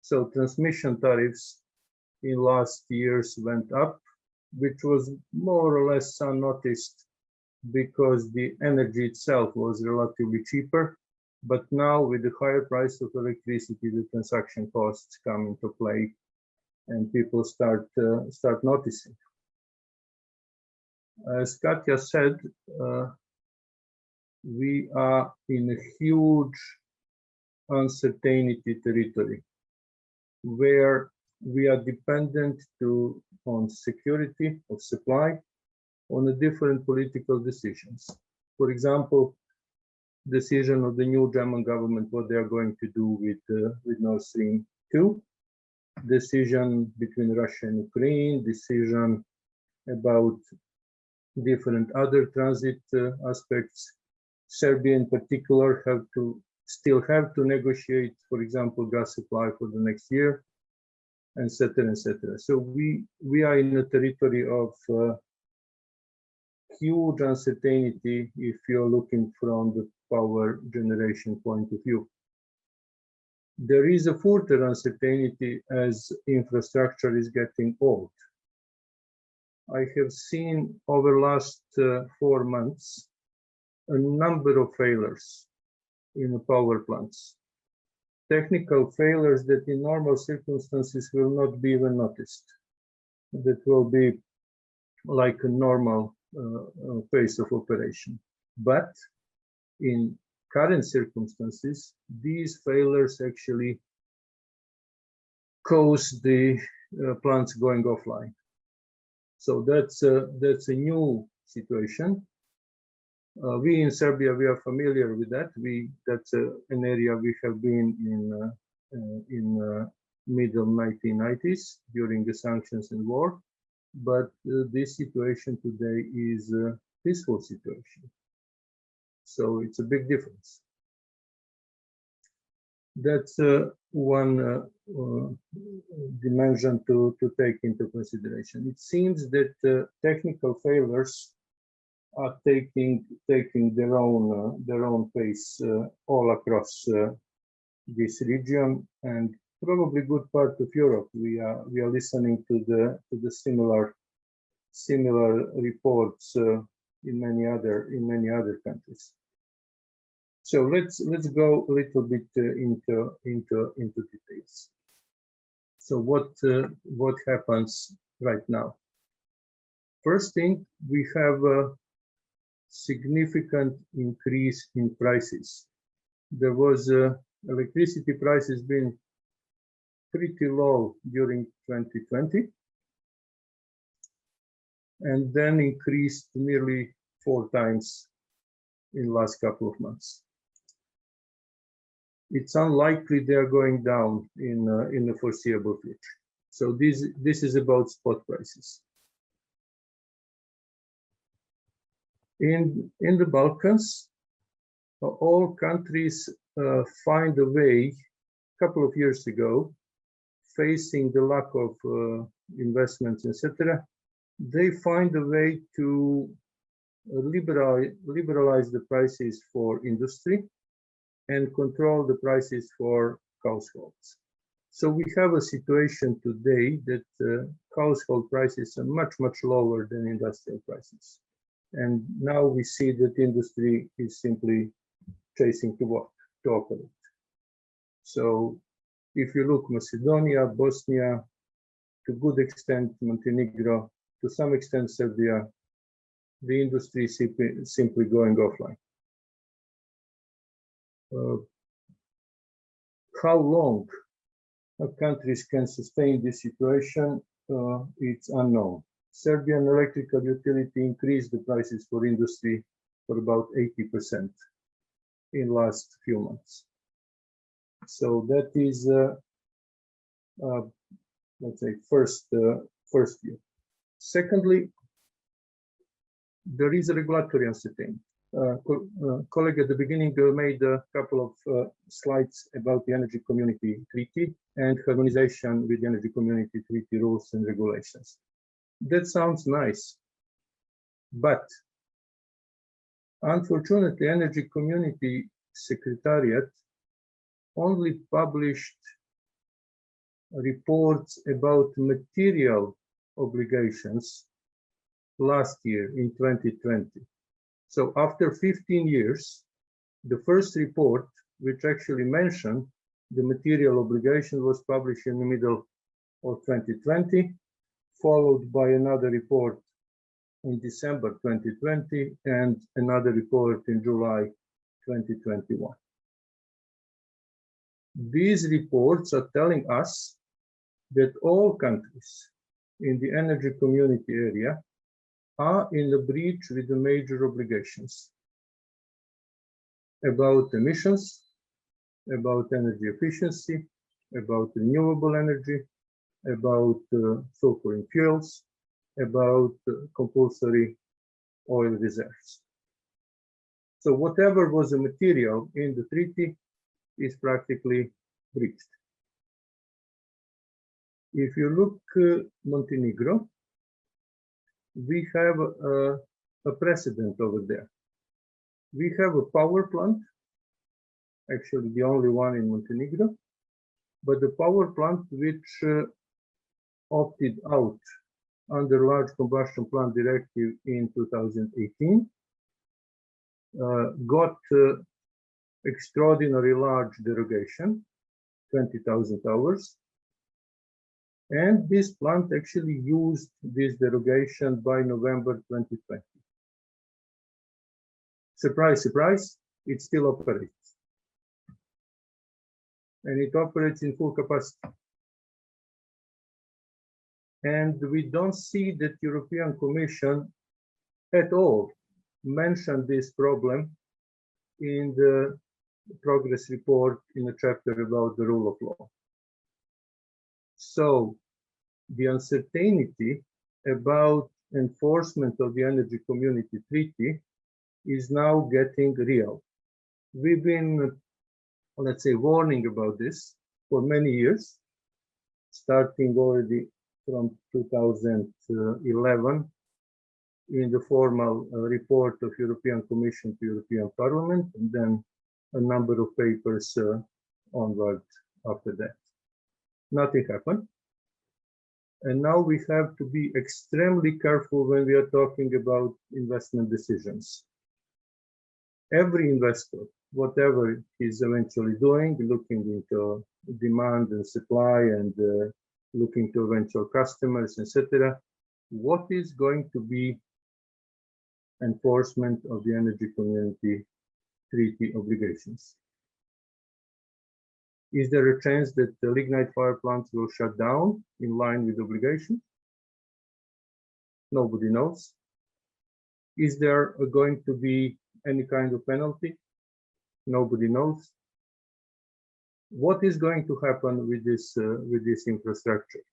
So transmission tariffs in last years went up, which was more or less unnoticed because the energy itself was relatively cheaper But now with the higher price of electricity, the transaction costs come into play, and people start noticing. As Katja said, we are in a huge uncertainty territory where we are dependent on security of supply on the different political decisions. For example, decision of the new German government, what they are going to do with Nord Stream 2, decision between Russia and Ukraine, decision about different other transit aspects. Serbia in particular still have to negotiate, for example, gas supply for the next year, etc., etc. So we are in a territory of huge uncertainty if you're looking from the power generation point of view. There is a further uncertainty as infrastructure is getting old. I have seen over last 4 months a number of failures in the power plants. Technical failures that in normal circumstances will not be even noticed. That will be like a normal phase of operation. But in current circumstances, these failures actually cause the plants going offline. So that's a new situation. We in Serbia, we are familiar with that. That's an area we have been in middle 1990s during the sanctions and war. But this situation today is a peaceful situation. So it's a big difference. That's one dimension to take into consideration. It seems that technical failures are taking their own pace all across this region and probably good part of Europe. We are listening to the similar reports in many other countries. So let's go a little bit into details. So what happens right now? First thing, we have a significant increase in prices. There was electricity prices been pretty low during 2020 and then increased nearly 4 times in the last couple of months. It's unlikely they are going down in the foreseeable future. So this is about spot prices. In the Balkans, all countries find a way, a couple of years ago, facing the lack of investments, etc., they find a way to liberalize the prices for industry and control the prices for households. So we have a situation today that household prices are much lower than industrial prices. And now we see that industry is simply chasing to operate. So if you look Macedonia, Bosnia, to a good extent Montenegro, to some extent Serbia, the industry is simply going offline. How long countries can sustain this situation, it's unknown. Serbian electrical utility increased the prices for industry for about 80% in last few months. So that is, let's say, first view. Secondly, there is a regulatory uncertainty. Colleague at the beginning made a couple of slides about the Energy Community Treaty and harmonization with the Energy Community Treaty rules and regulations. That sounds nice, but unfortunately, Energy Community Secretariat only published reports about material obligations last year in 2020. So after 15 years, the first report which actually mentioned the material obligation, was published in the middle of 2020, followed by another report in December 2020 and another report in July 2021. These reports are telling us that all countries in the energy community area are in a breach with the major obligations about emissions, about energy efficiency, about renewable energy, about sulfur in fuels, about compulsory oil reserves. So whatever was the material in the treaty is practically breached. If you look Montenegro, we have a precedent over there. We have a power plant, actually the only one in Montenegro, but the power plant which opted out under Large Combustion Plant Directive in 2018 got extraordinary large derogation, 20,000 hours. And this plant actually used this derogation by November 2020. Surprise, surprise, it still operates. And it operates in full capacity. And we don't see that European Commission at all mentioned this problem in the progress report in a chapter about the rule of law. So the uncertainty about enforcement of the Energy Community Treaty is now getting real. We've been, let's say, warning about this for many years, starting already from 2011 in the formal report of European Commission to European Parliament, and then a number of papers onward after that. Nothing happened. And now we have to be extremely careful when we are talking about investment decisions. Every investor, whatever he's eventually doing, looking into demand and supply and looking to eventual customers, etc., what is going to be enforcement of the Energy Community Treaty obligations? Is there a chance that the lignite power plants will shut down in line with obligations? Nobody knows. Is there going to be any kind of penalty? Nobody knows. What is going to happen with this infrastructure?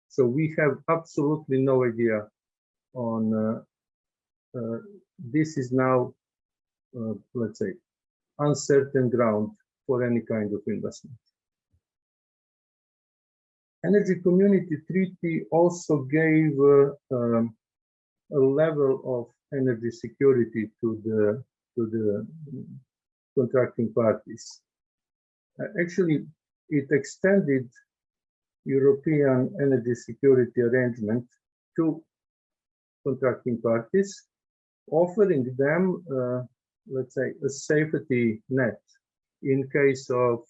So we have absolutely no idea on this is now, let's say, uncertain ground for any kind of investment. Energy Community Treaty also gave a level of energy security to the contracting parties. Actually, it extended European energy security arrangement to contracting parties, offering them, let's say, a safety net in case of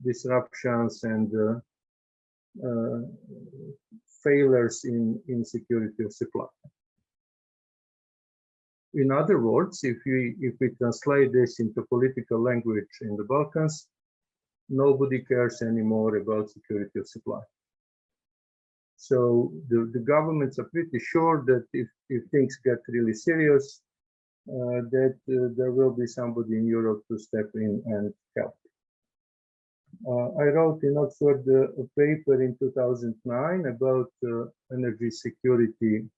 disruptions and failures in security of supply. In other words, if we translate this into political language in the Balkans, nobody cares anymore about security of supply. So the governments are pretty sure that if things get really serious, that there will be somebody in Europe to step in and help. I wrote in Oxford a paper in 2009 about energy security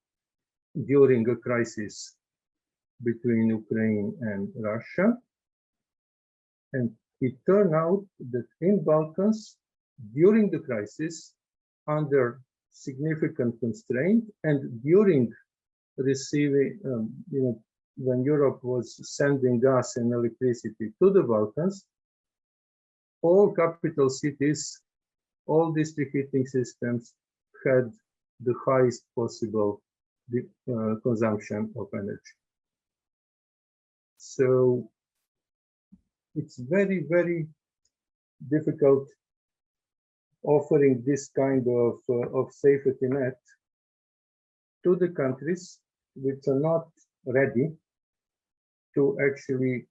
during a crisis between Ukraine and Russia. And it turned out that in Balkans, during the crisis, under significant constraint, and during receiving, when Europe was sending gas and electricity to the Balkans, all capital cities, all district heating systems had the highest possible consumption of energy. So it's very, very difficult offering this kind of safety net to the countries which are not ready to actually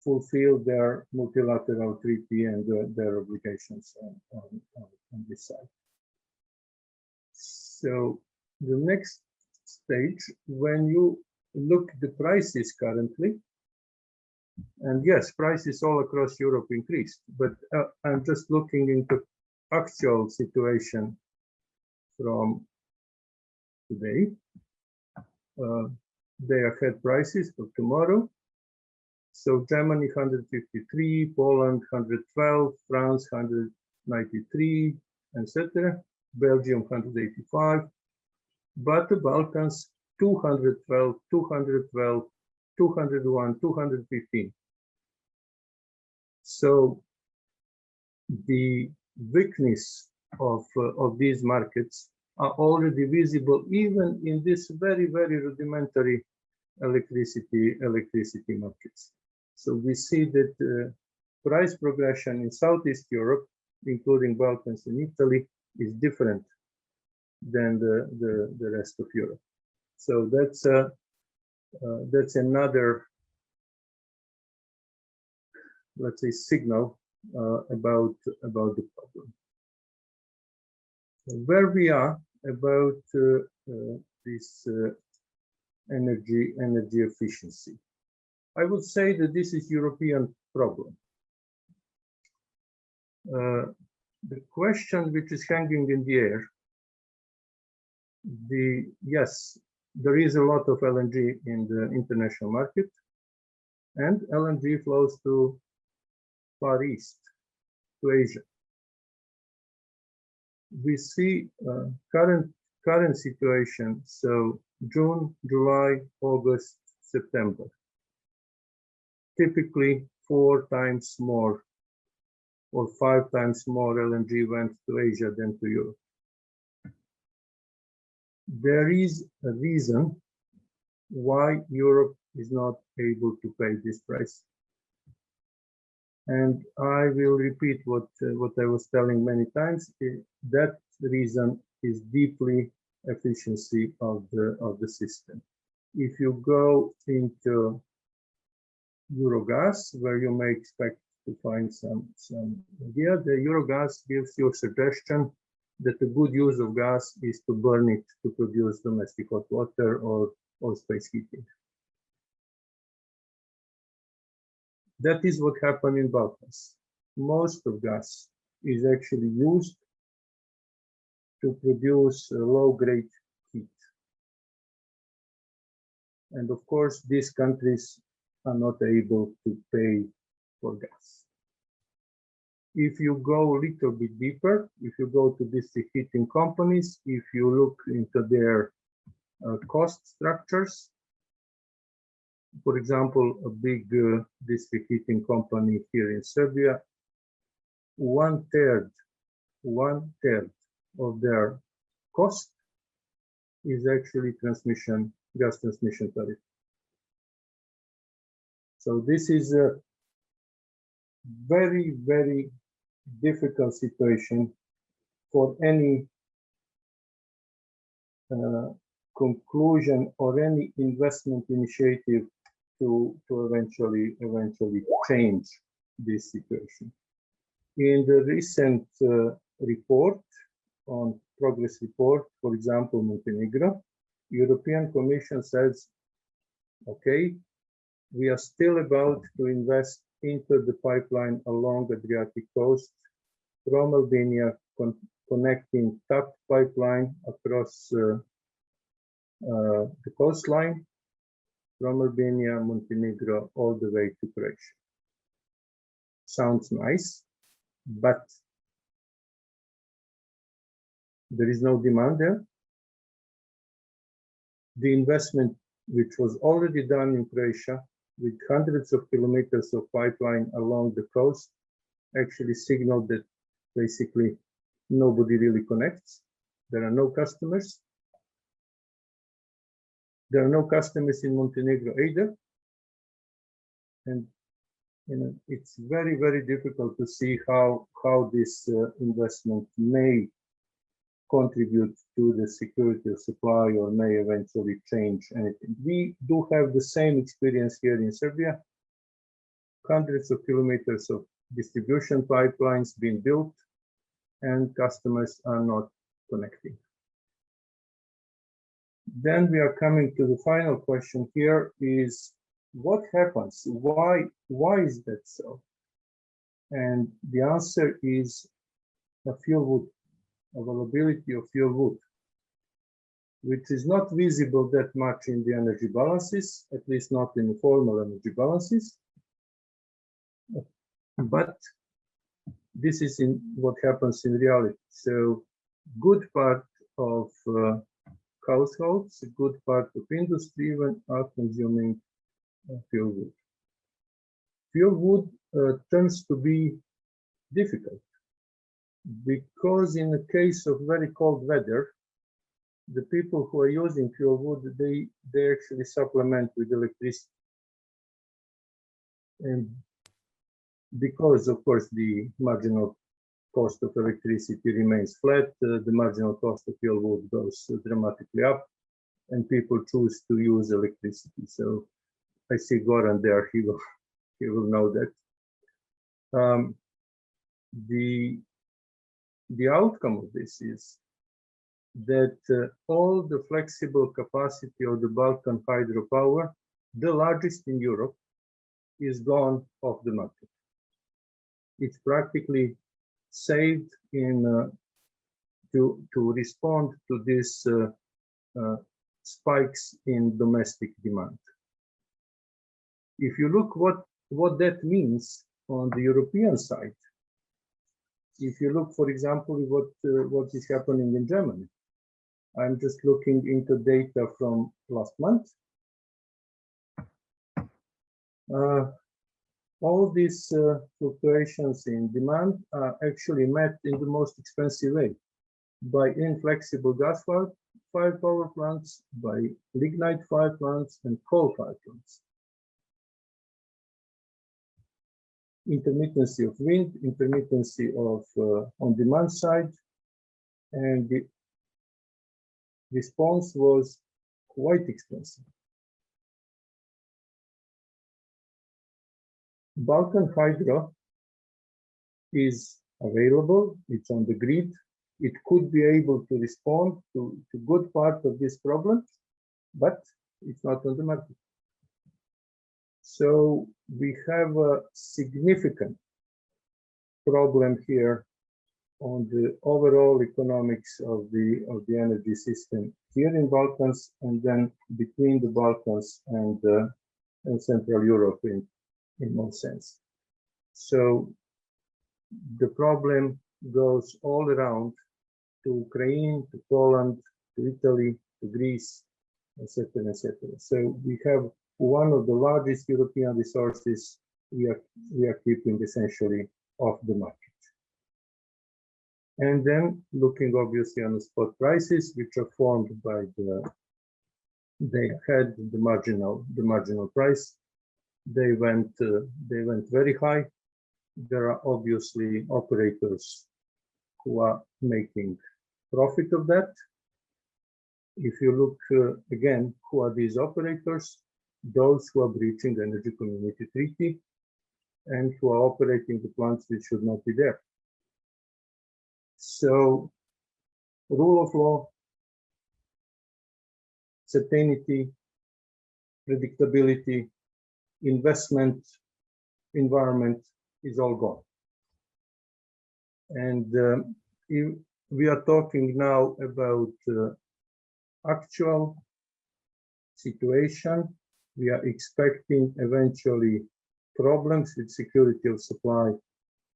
fulfill their multilateral treaty and their obligations on this side. So the next stage, when you look at the prices currently, and yes, prices all across Europe increased, but I'm just looking into actual situation from today. Day ahead prices for tomorrow. So Germany 153, Poland 112, France 193, etc. Belgium 185, but the Balkans 212, 212, 201, 215. So the weakness of these markets are already visible even in this very, very rudimentary electricity markets. So we see that price progression in Southeast Europe, including Balkans and Italy, is different than the rest of Europe. So that's another, let's say, signal about the problem. Where we are about this energy efficiency, I would say that this is European problem. The question which is hanging in the air, yes, there is a lot of LNG in the international market, and LNG flows to Far East, to Asia. We see current situation, so June, July, August, September. Typically 4 times more or 5 times more LNG went to Asia than to Europe. There is a reason why Europe is not able to pay this price. And I will repeat what I was telling many times. That reason is deeply efficiency of the system. If you go into Eurogas, where you may expect to find some idea, the Eurogas gives you a suggestion that the good use of gas is to burn it to produce domestic hot water or space heating. That is what happened in Balkans. Most of gas is actually used to produce low-grade heat. And of course, these countries are not able to pay for gas. If you go a little bit deeper, if you go to district heating companies, if you look into their cost structures, for example, a big district heating company here in Serbia, one third of their cost is actually gas transmission tariff. So this is a very, very difficult situation for any conclusion or any investment initiative to eventually change this situation. In the recent report on progress report, for example, Montenegro, European Commission says, okay, we are still about to invest into the pipeline along Adriatic coast from Albania, connecting TAP pipeline across the coastline from Albania, Montenegro, all the way to Croatia. Sounds nice, but there is no demand there. The investment, which was already done in Croatia, with hundreds of kilometers of pipeline along the coast, actually signaled that basically nobody really connects. There are no customers. There are no customers in Montenegro either. And it's very, very difficult to see how this investment may contribute to the security of supply or may eventually change anything. We do have the same experience here in Serbia. Hundreds of kilometers of distribution pipelines being built and customers are not connecting. Then we are coming to the final question here is, what happens? Why is that so? And the answer is a fuel wood, availability of fuel wood, which is not visible that much in the energy balances, at least not in the formal energy balances. But this is in what happens in reality. So good part of households, a good part of industry even are consuming fuel wood. Fuel wood tends to be difficult because in the case of very cold weather, the people who are using fuel wood, they actually supplement with electricity. And because, of course, the marginal cost of electricity remains flat, the marginal cost of fuel wood goes dramatically up, and people choose to use electricity. So I see Goran there, he will know that. The outcome of this is that all the flexible capacity of the Balkan hydropower, the largest in Europe, is gone off the market. It's practically saved in to respond to these spikes in domestic demand. If you look what that means on the European side, if you look, for example, what is happening in Germany, I'm just looking into data from last month. All these fluctuations in demand are actually met in the most expensive way, by inflexible gas-fired power plants, by lignite-fired plants, and coal-fired plants. Intermittency of wind, intermittency of on-demand side, and the response was quite expensive. Balkan Hydro is available, it's on the grid, it could be able to respond to good part of this problem, but it's not on the market. So we have a significant problem here on the overall economics of the energy system here in Balkans, and then between the Balkans and Central Europe in more sense. So the problem goes all around to Ukraine, to Poland, to Italy, to Greece, etc., etc. So we have one of the largest European resources we are keeping essentially off the market. And then looking obviously on the spot prices, which are formed by they had the marginal price. They went very high. There are obviously operators who are making profit of that. If you look again, who are these operators? Those who are breaching the Energy Community Treaty and who are operating the plants which should not be there. So, rule of law, certainty, predictability, investment environment is all gone. And we are talking now about actual situation. We are expecting eventually problems with security of supply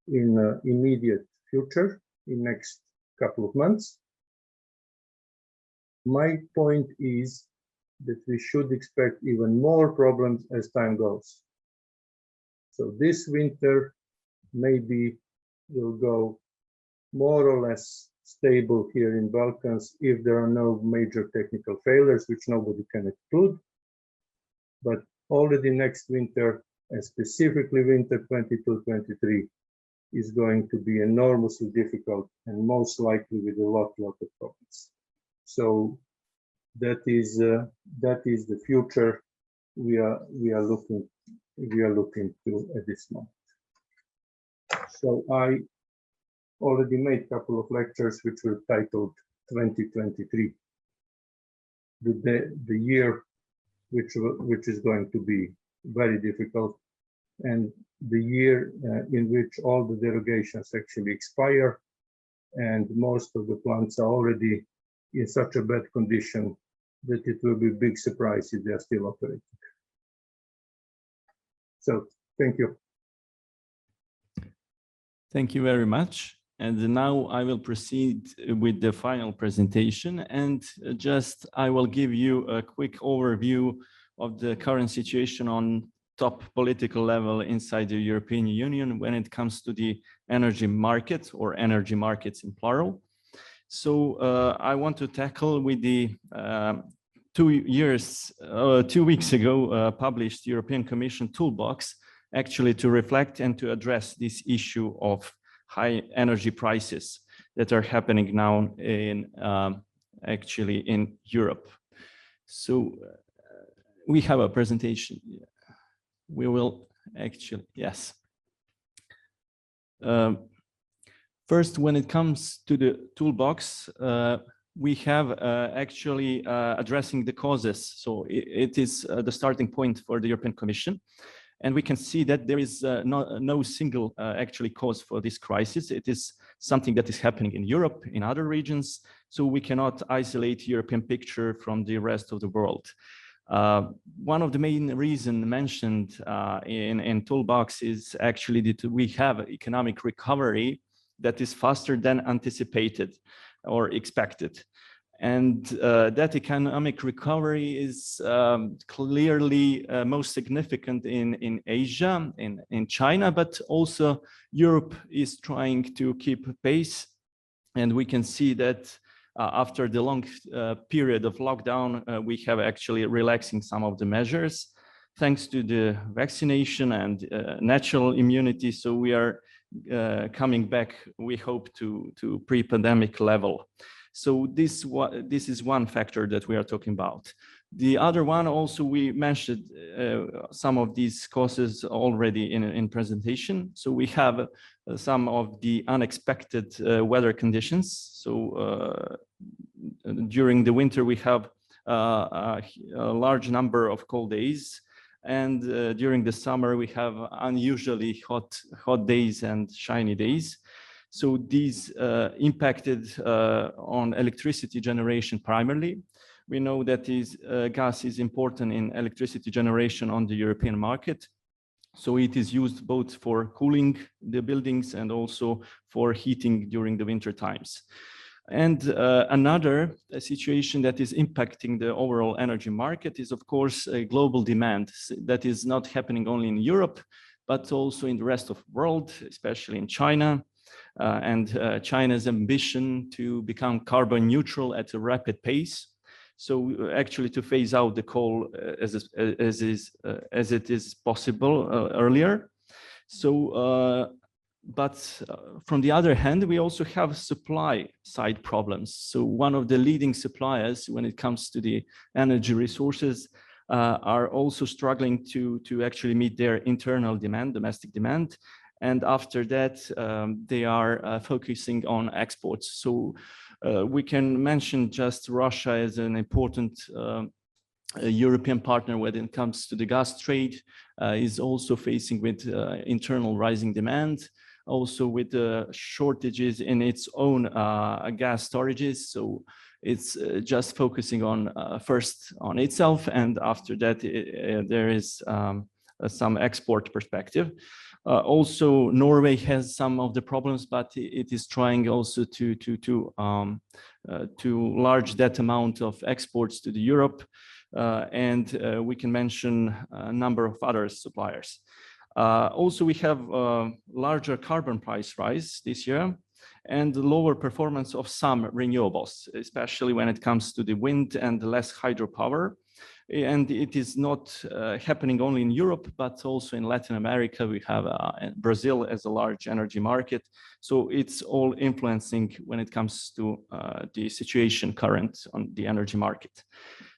in immediate future, in next couple of months. My point is that we should expect even more problems as time goes. So this winter maybe will go more or less stable here in Balkans if there are no major technical failures, which nobody can exclude. But already next winter, and specifically winter 22-23 is going to be enormously difficult and most likely with a lot of problems. So that is the future we are looking to at this moment. So I already made a couple of lectures which were titled 2023, the year which is going to be very difficult, and the year in which all the derogations actually expire, and most of the plants are already in such a bad condition that it will be a big surprise if they are still operating. So thank you. Thank you very much. And now I will proceed with the final presentation, and just I will give you a quick overview of the current situation on top political level inside the European Union when it comes to the energy market, or energy markets in plural. So I want to tackle with the 2 weeks ago published European Commission toolbox, actually to reflect and to address this issue of high energy prices that are happening now in actually in Europe. So we have a presentation. We will actually, yes. First, when it comes to the toolbox, we have actually addressing the causes. So it is the starting point for the European Commission. And we can see that there is no single actually cause for this crisis. It is something that is happening in Europe, in other regions. So we cannot isolate European picture from the rest of the world. One of the main reasons mentioned in Toolbox is actually that we have economic recovery that is faster than anticipated or expected. And that economic recovery is clearly most significant in Asia, in China, but also Europe is trying to keep pace. And we can see that after the long period of lockdown, we have actually relaxing some of the measures thanks to the vaccination and natural immunity. So we are coming back, we hope, to pre-pandemic level. So this is one factor that we are talking about. The other one also, we mentioned some of these causes already in presentation. So we have some of the unexpected weather conditions. So during the winter, we have a large number of cold days. And during the summer, we have unusually hot days and shiny days. So these impacted on electricity generation primarily. We know that gas is important in electricity generation on the European market. So it is used both for cooling the buildings and also for heating during the winter times. And another situation that is impacting the overall energy market is, of course, a global demand that is not happening only in Europe, but also in the rest of the world, especially in China. And China's ambition to become carbon neutral at a rapid pace. So actually to phase out the coal as it is possible earlier. So, but from the other hand, we also have supply side problems. So one of the leading suppliers when it comes to the energy resources are also struggling to actually meet their internal demand, domestic demand. And after that, they are focusing on exports. So we can mention just Russia as an important European partner when it comes to the gas trade, is also facing with internal rising demand, also with shortages in its own gas storages. So it's just focusing on first on itself, and after that there is some export perspective. Also, Norway has some of the problems, but it is trying also to large that amount of exports to the Europe, and we can mention a number of other suppliers. Also, we have a larger carbon price rise this year and lower performance of some renewables, especially when it comes to the wind and less hydropower. And it is not happening only in Europe, but also in Latin America. We have Brazil as a large energy market. So it's all influencing when it comes to the situation current on the energy market.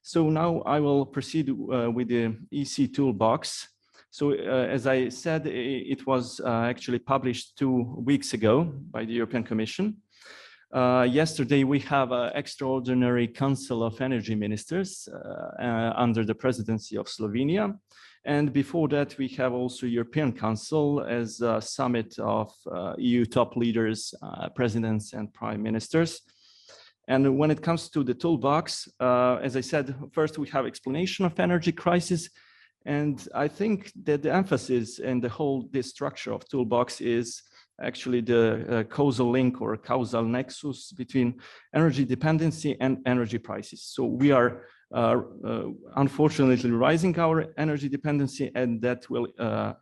So now I will proceed with the EC toolbox. So as I said, it was actually published 2 weeks ago by the European Commission. Yesterday, we have an extraordinary Council of Energy Ministers under the presidency of Slovenia. And before that, we have also European Council as a summit of EU top leaders, presidents and prime ministers. And when it comes to the toolbox, as I said, first we have explanation of energy crisis. And I think that the emphasis in this structure of toolbox is actually the causal link or causal nexus between energy dependency and energy prices. So we are unfortunately rising our energy dependency, and that will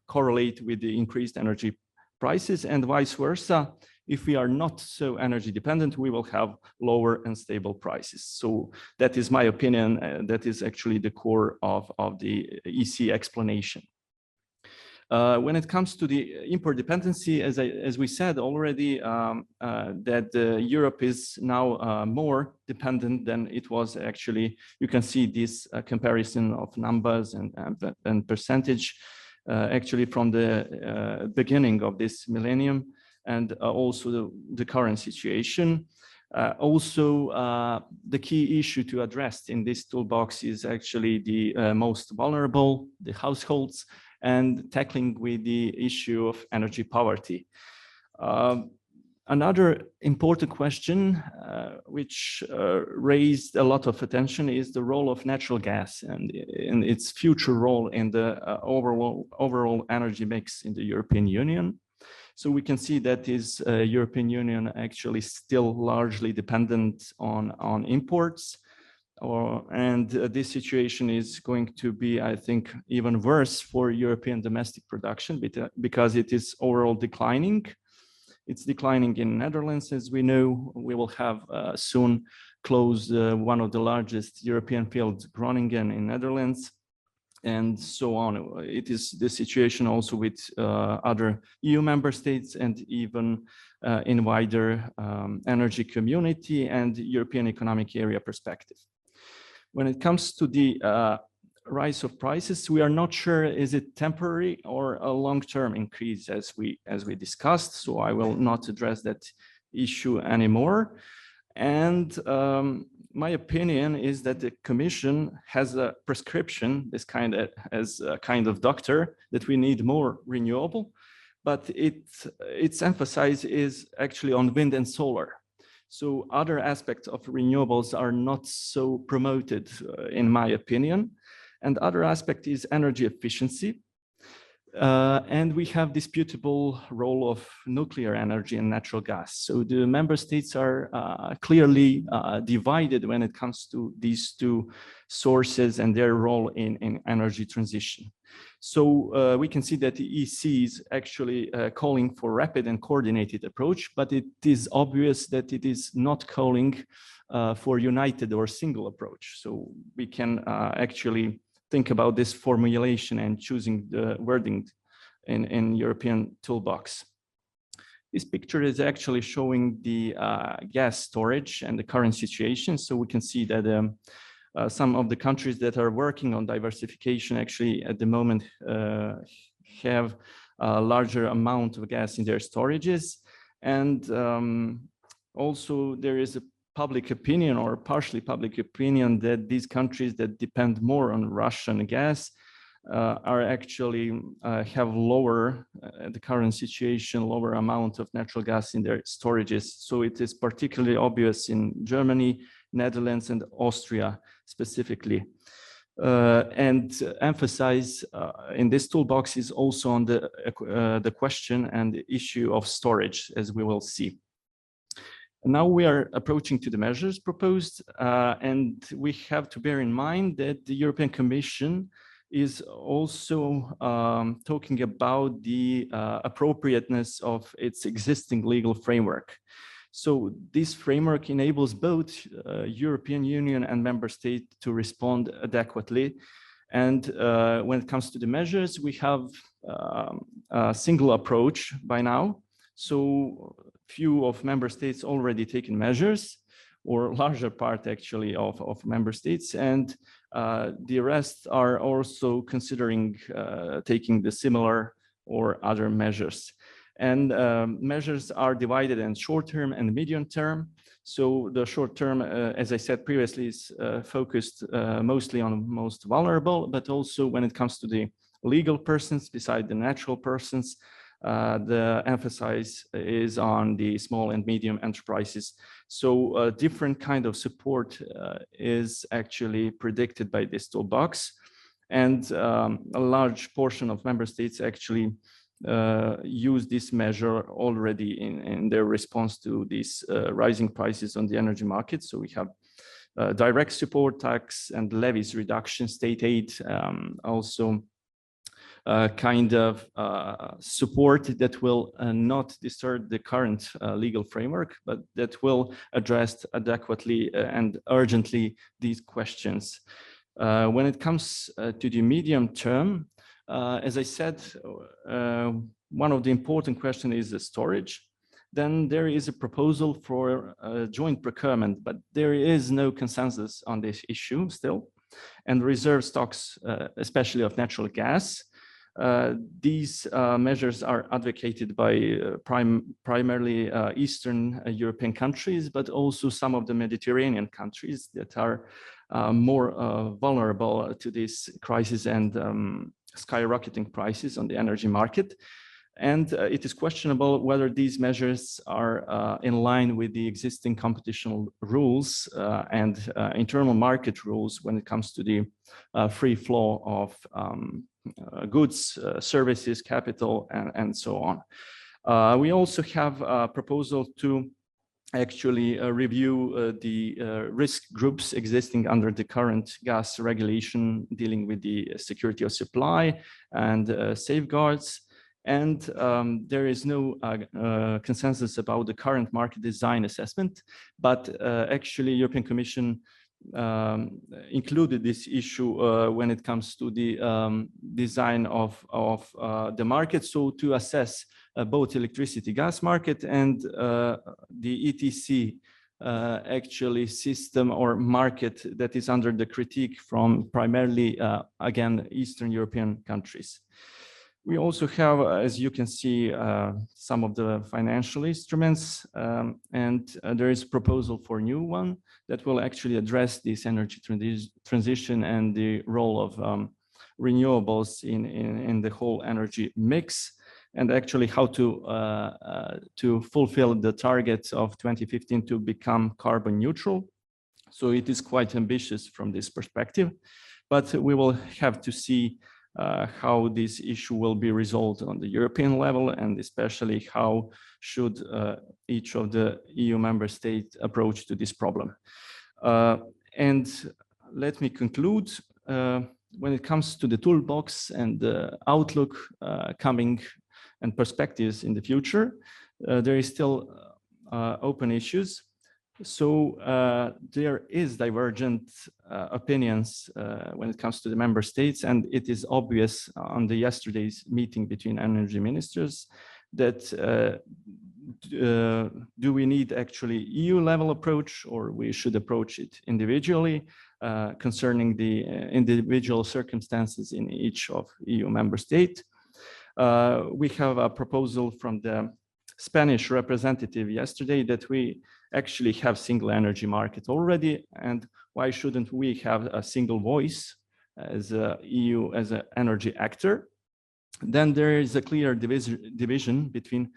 correlate with the increased energy prices, and vice versa. If we are not so energy dependent, we will have lower and stable prices. So that is my opinion. That is actually the core of the EC explanation. When it comes to the import dependency, as we said already, that Europe is now more dependent than it was actually. You can see this comparison of numbers and percentage actually from the beginning of this millennium, and also the current situation. Also, the key issue to address in this toolbox is actually the most vulnerable, the households, and tackling with the issue of energy poverty. Another important question which raised a lot of attention is the role of natural gas and its future role in the overall energy mix in the European Union. So we can see that is European Union actually still largely dependent on imports. And this situation is going to be, I think, even worse for European domestic production because it is overall declining. It's declining in Netherlands, as we know. We will have soon closed one of the largest European fields, Groningen in Netherlands, and so on. It is the situation also with other EU member states and even in wider energy community and European Economic Area perspective. When it comes to the rise of prices, we are not sure is it temporary or a long-term increase as we discussed. So I will not address that issue anymore. And my opinion is that the Commission has a prescription, as a kind of doctor, that we need more renewable, but its emphasis is actually on wind and solar. So other aspects of renewables are not so promoted, in my opinion. And other aspect is energy efficiency. And we have disputable role of nuclear energy and natural gas. So the member states are clearly divided when it comes to these two sources and their role in energy transition. So we can see that the EC is actually calling for rapid and coordinated approach, but it is obvious that it is not calling for united or single approach. So we can actually think about this formulation and choosing the wording in European toolbox. This picture is actually showing the gas storage and the current situation. So we can see that some of the countries that are working on diversification actually at the moment have a larger amount of gas in their storages. And also there is a public opinion or partially public opinion that these countries that depend more on Russian gas are actually have lower, the current situation, lower amount of natural gas in their storages. So it is particularly obvious in Germany, Netherlands, and Austria specifically. And emphasize in this toolbox is also on the question and the issue of storage, as we will see. Now we are approaching to the measures proposed, and we have to bear in mind that the European Commission is also talking about the appropriateness of its existing legal framework. So this framework enables both European Union and member states to respond adequately. And when it comes to the measures, we have a single approach by now. So few of member states already taken measures, or larger part actually of member states, and the rest are also considering taking the similar or other measures. And measures are divided in short term and medium term. So the short term, as I said previously, is focused mostly on most vulnerable, but also when it comes to the legal persons beside the natural persons, the emphasis is on the small and medium enterprises. So a different kind of support is actually predicted by this toolbox. And a large portion of member states actually use this measure already in their response to these rising prices on the energy market. So we have direct support, tax and levies reduction, state aid, also kind of support that will not disturb the current legal framework, but that will address adequately and urgently these questions. When it comes to the medium term, as I said, one of the important questions is the storage. Then there is a proposal for joint procurement, but there is no consensus on this issue still. And reserve stocks, especially of natural gas. These measures are advocated by primarily Eastern European countries, but also some of the Mediterranean countries that are more vulnerable to this crisis and skyrocketing prices on the energy market. And it is questionable whether these measures are in line with the existing competition rules and internal market rules when it comes to the free flow of goods, services, capital, and so on. We also have a proposal to actually review the risk groups existing under the current gas regulation dealing with the security of supply and safeguards. And there is no consensus about the current market design assessment, but actually European Commission included this issue when it comes to the design of the market. So to assess both electricity gas market and the ETC actually system or market that is under the critique from primarily, again, Eastern European countries. We also have, as you can see, some of the financial instruments, and there is a proposal for a new one that will actually address this energy transition and the role of renewables in the whole energy mix, and actually how to fulfill the targets of 2015 to become carbon neutral. So it is quite ambitious from this perspective, but we will have to see how this issue will be resolved on the European level, and especially how should each of the EU member states approach to this problem. And let me conclude. When it comes to the toolbox and the outlook coming and perspectives in the future, there is still open issues. So there is divergent opinions when it comes to the member states, and it is obvious on the yesterday's meeting between energy ministers that do we need actually EU level approach, or we should approach it individually concerning the individual circumstances in each of EU member state. We have a proposal from the Spanish representative yesterday that we actually have single energy market already, and why shouldn't we have a single voice as a EU as an energy actor? Then there is a clear division between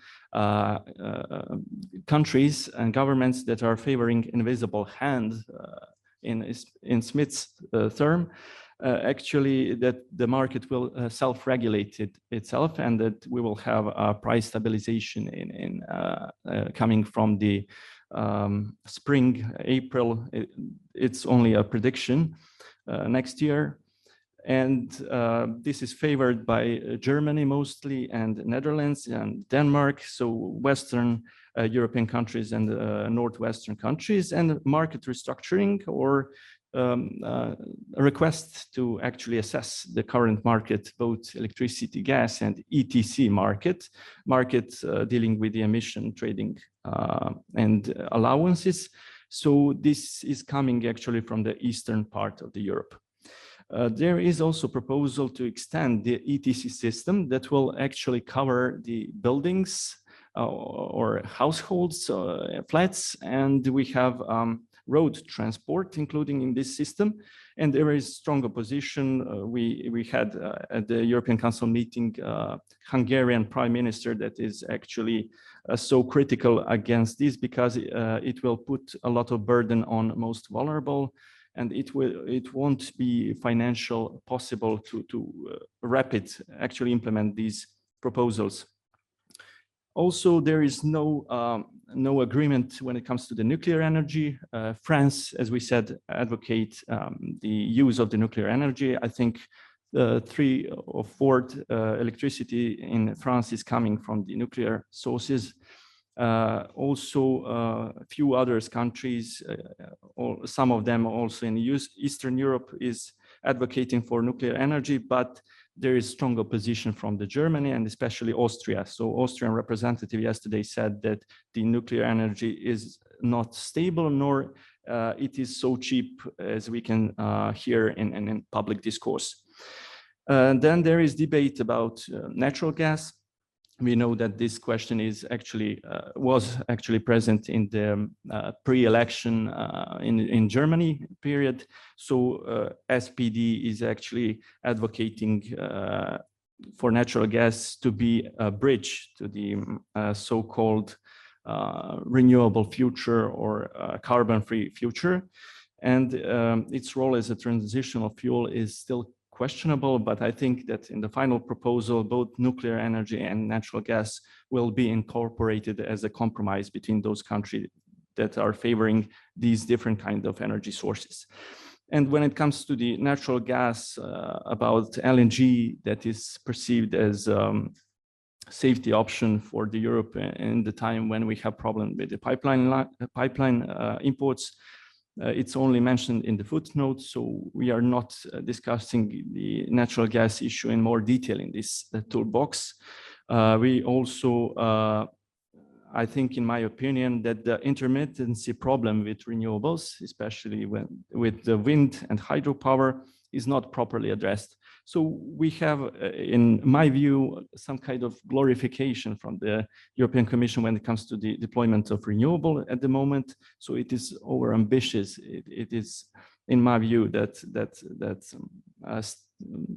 countries and governments that are favoring invisible hand in Smith's term, actually that the market will self-regulate itself, and that we will have a price stabilization in coming from the spring, April. It's only a prediction next year. And this is favored by Germany mostly, and Netherlands and Denmark, so Western European countries and Northwestern countries, and market restructuring or a request to actually assess the current market, both electricity, gas, and ETC market dealing with the emission trading and allowances. So this is coming actually from the eastern part of the Europe. There is also a proposal to extend the ETC system that will actually cover the buildings or households, flats, and we have road transport, including in this system. And there is strong opposition. We had at the European Council meeting, Hungarian Prime Minister that is actually so critical against this because it will put a lot of burden on most vulnerable, and it won't be financial possible to actually implement these proposals. Also, there is no agreement when it comes to the nuclear energy. France, as we said, advocate the use of the nuclear energy. I think 3 or 4 electricity in France is coming from the nuclear sources. Also, a few other countries, some of them also in Eastern Europe, is advocating for nuclear energy, but there is strong opposition from the Germany and especially Austria. So Austrian representative yesterday said that the nuclear energy is not stable, nor it is so cheap as we can hear in public discourse. Then there is debate about natural gas. We know that this question is actually was actually present in the pre-election in Germany period. So SPD is actually advocating for natural gas to be a bridge to the so-called renewable future or carbon-free future. And its role as a transitional fuel is still questionable, but I think that in the final proposal, both nuclear energy and natural gas will be incorporated as a compromise between those countries that are favoring these different kinds of energy sources. And when it comes to the natural gas, about LNG, that is perceived as safety option for the Europe in the time when we have problem with the pipeline imports. It's only mentioned in the footnote, so we are not discussing the natural gas issue in more detail in this toolbox. We also, I think, in my opinion, that the intermittency problem with renewables, especially with the wind and hydropower, is not properly addressed. So we have, in my view, some kind of glorification from the European Commission when it comes to the deployment of renewable at the moment. So it is overambitious. It is, in my view, that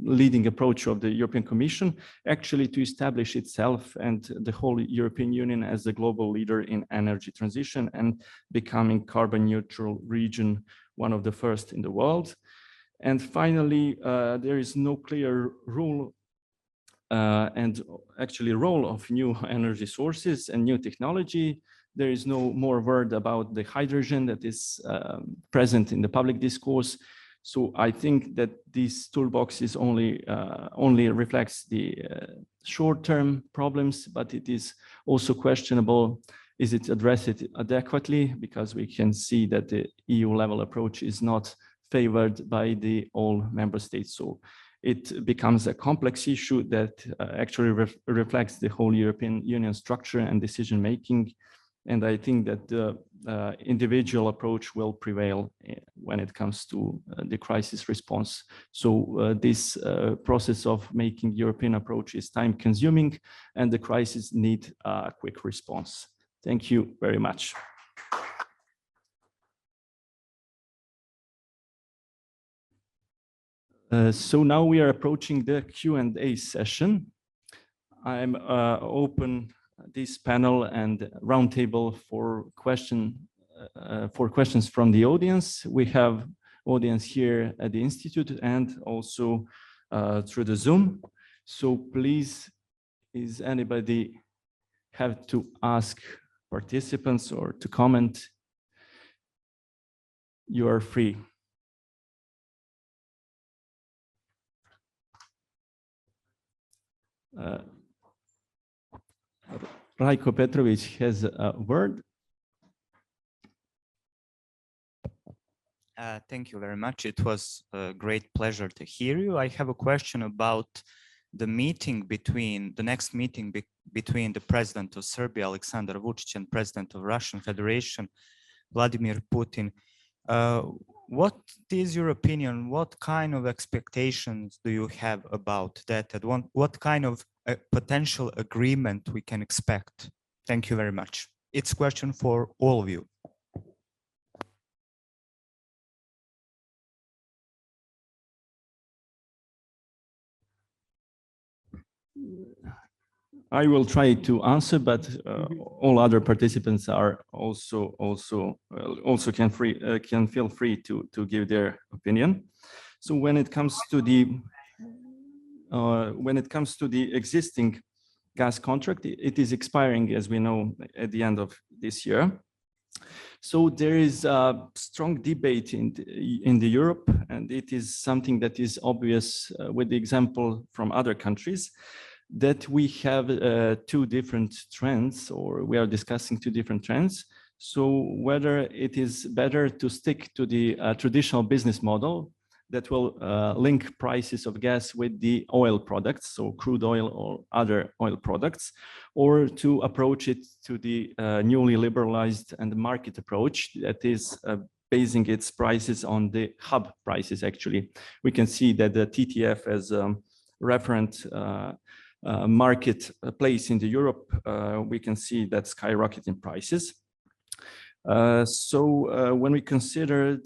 leading approach of the European Commission actually to establish itself and the whole European Union as a global leader in energy transition and becoming carbon neutral region, one of the first in the world. And finally, there is no clear rule and actually role of new energy sources and new technology. There is no more word about the hydrogen that is present in the public discourse. So I think that this toolbox is only reflects the short-term problems, but it is also questionable. Is it addressed adequately? Because we can see that the EU level approach is not favored by all member states. So it becomes a complex issue that actually reflects the whole European Union structure and decision making. And I think that the individual approach will prevail when it comes to the crisis response. So this process of making European approach is time consuming, and the crisis need a quick response. Thank you very much. So now we are approaching the Q&A session. I'm open this panel and roundtable for questions from the audience. We have audience here at the Institute and also through the Zoom. So please, is anybody have to ask participants or to comment? You are free. Rajko Petrović has a word. Thank you very much. It was a great pleasure to hear you. I have a question about the meeting between the next meeting between the President of Serbia, Aleksandar Vučić, and President of Russian Federation, Vladimir Putin. What is your opinion? What kind of expectations do you have about that? And what kind of potential agreement we can expect? Thank you very much. It's a question for all of you. I will try to answer, but all other participants are also can feel free to give their opinion. So when it comes to the existing gas contract, it is expiring, as we know, at the end of this year. So there is a strong debate in the Europe, and it is something that is obvious with the example from other countries, that we have two different trends, or we are discussing two different trends. So whether it is better to stick to the traditional business model that will link prices of gas with the oil products, so crude oil or other oil products, or to approach it to the newly liberalized and market approach that is basing its prices on the hub prices. Actually, we can see that the TTF as a reference market place in the Europe, we can see that skyrocketing prices. So when we considered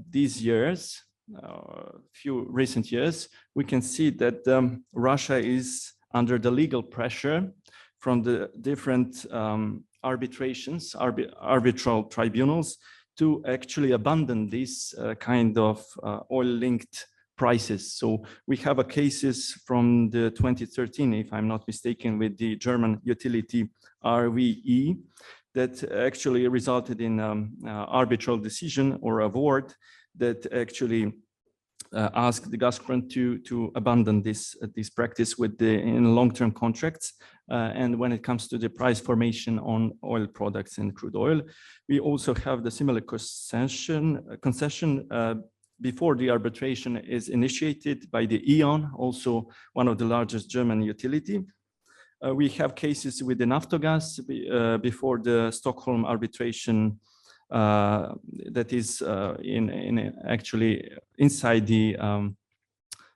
these years, few recent years, we can see that Russia is under the legal pressure from the different arbitral tribunals to actually abandon this kind of oil-linked prices. So we have a cases from the 2013, if I'm not mistaken, with the German utility RWE that actually resulted in arbitral decision or award that actually asked the Gazprom to abandon this practice with in long-term contracts. And when it comes to the price formation on oil products and crude oil, we also have the similar concession before the arbitration is initiated by the E.ON, also one of the largest German utility. We have cases with the Naftogaz before the Stockholm arbitration that is actually inside the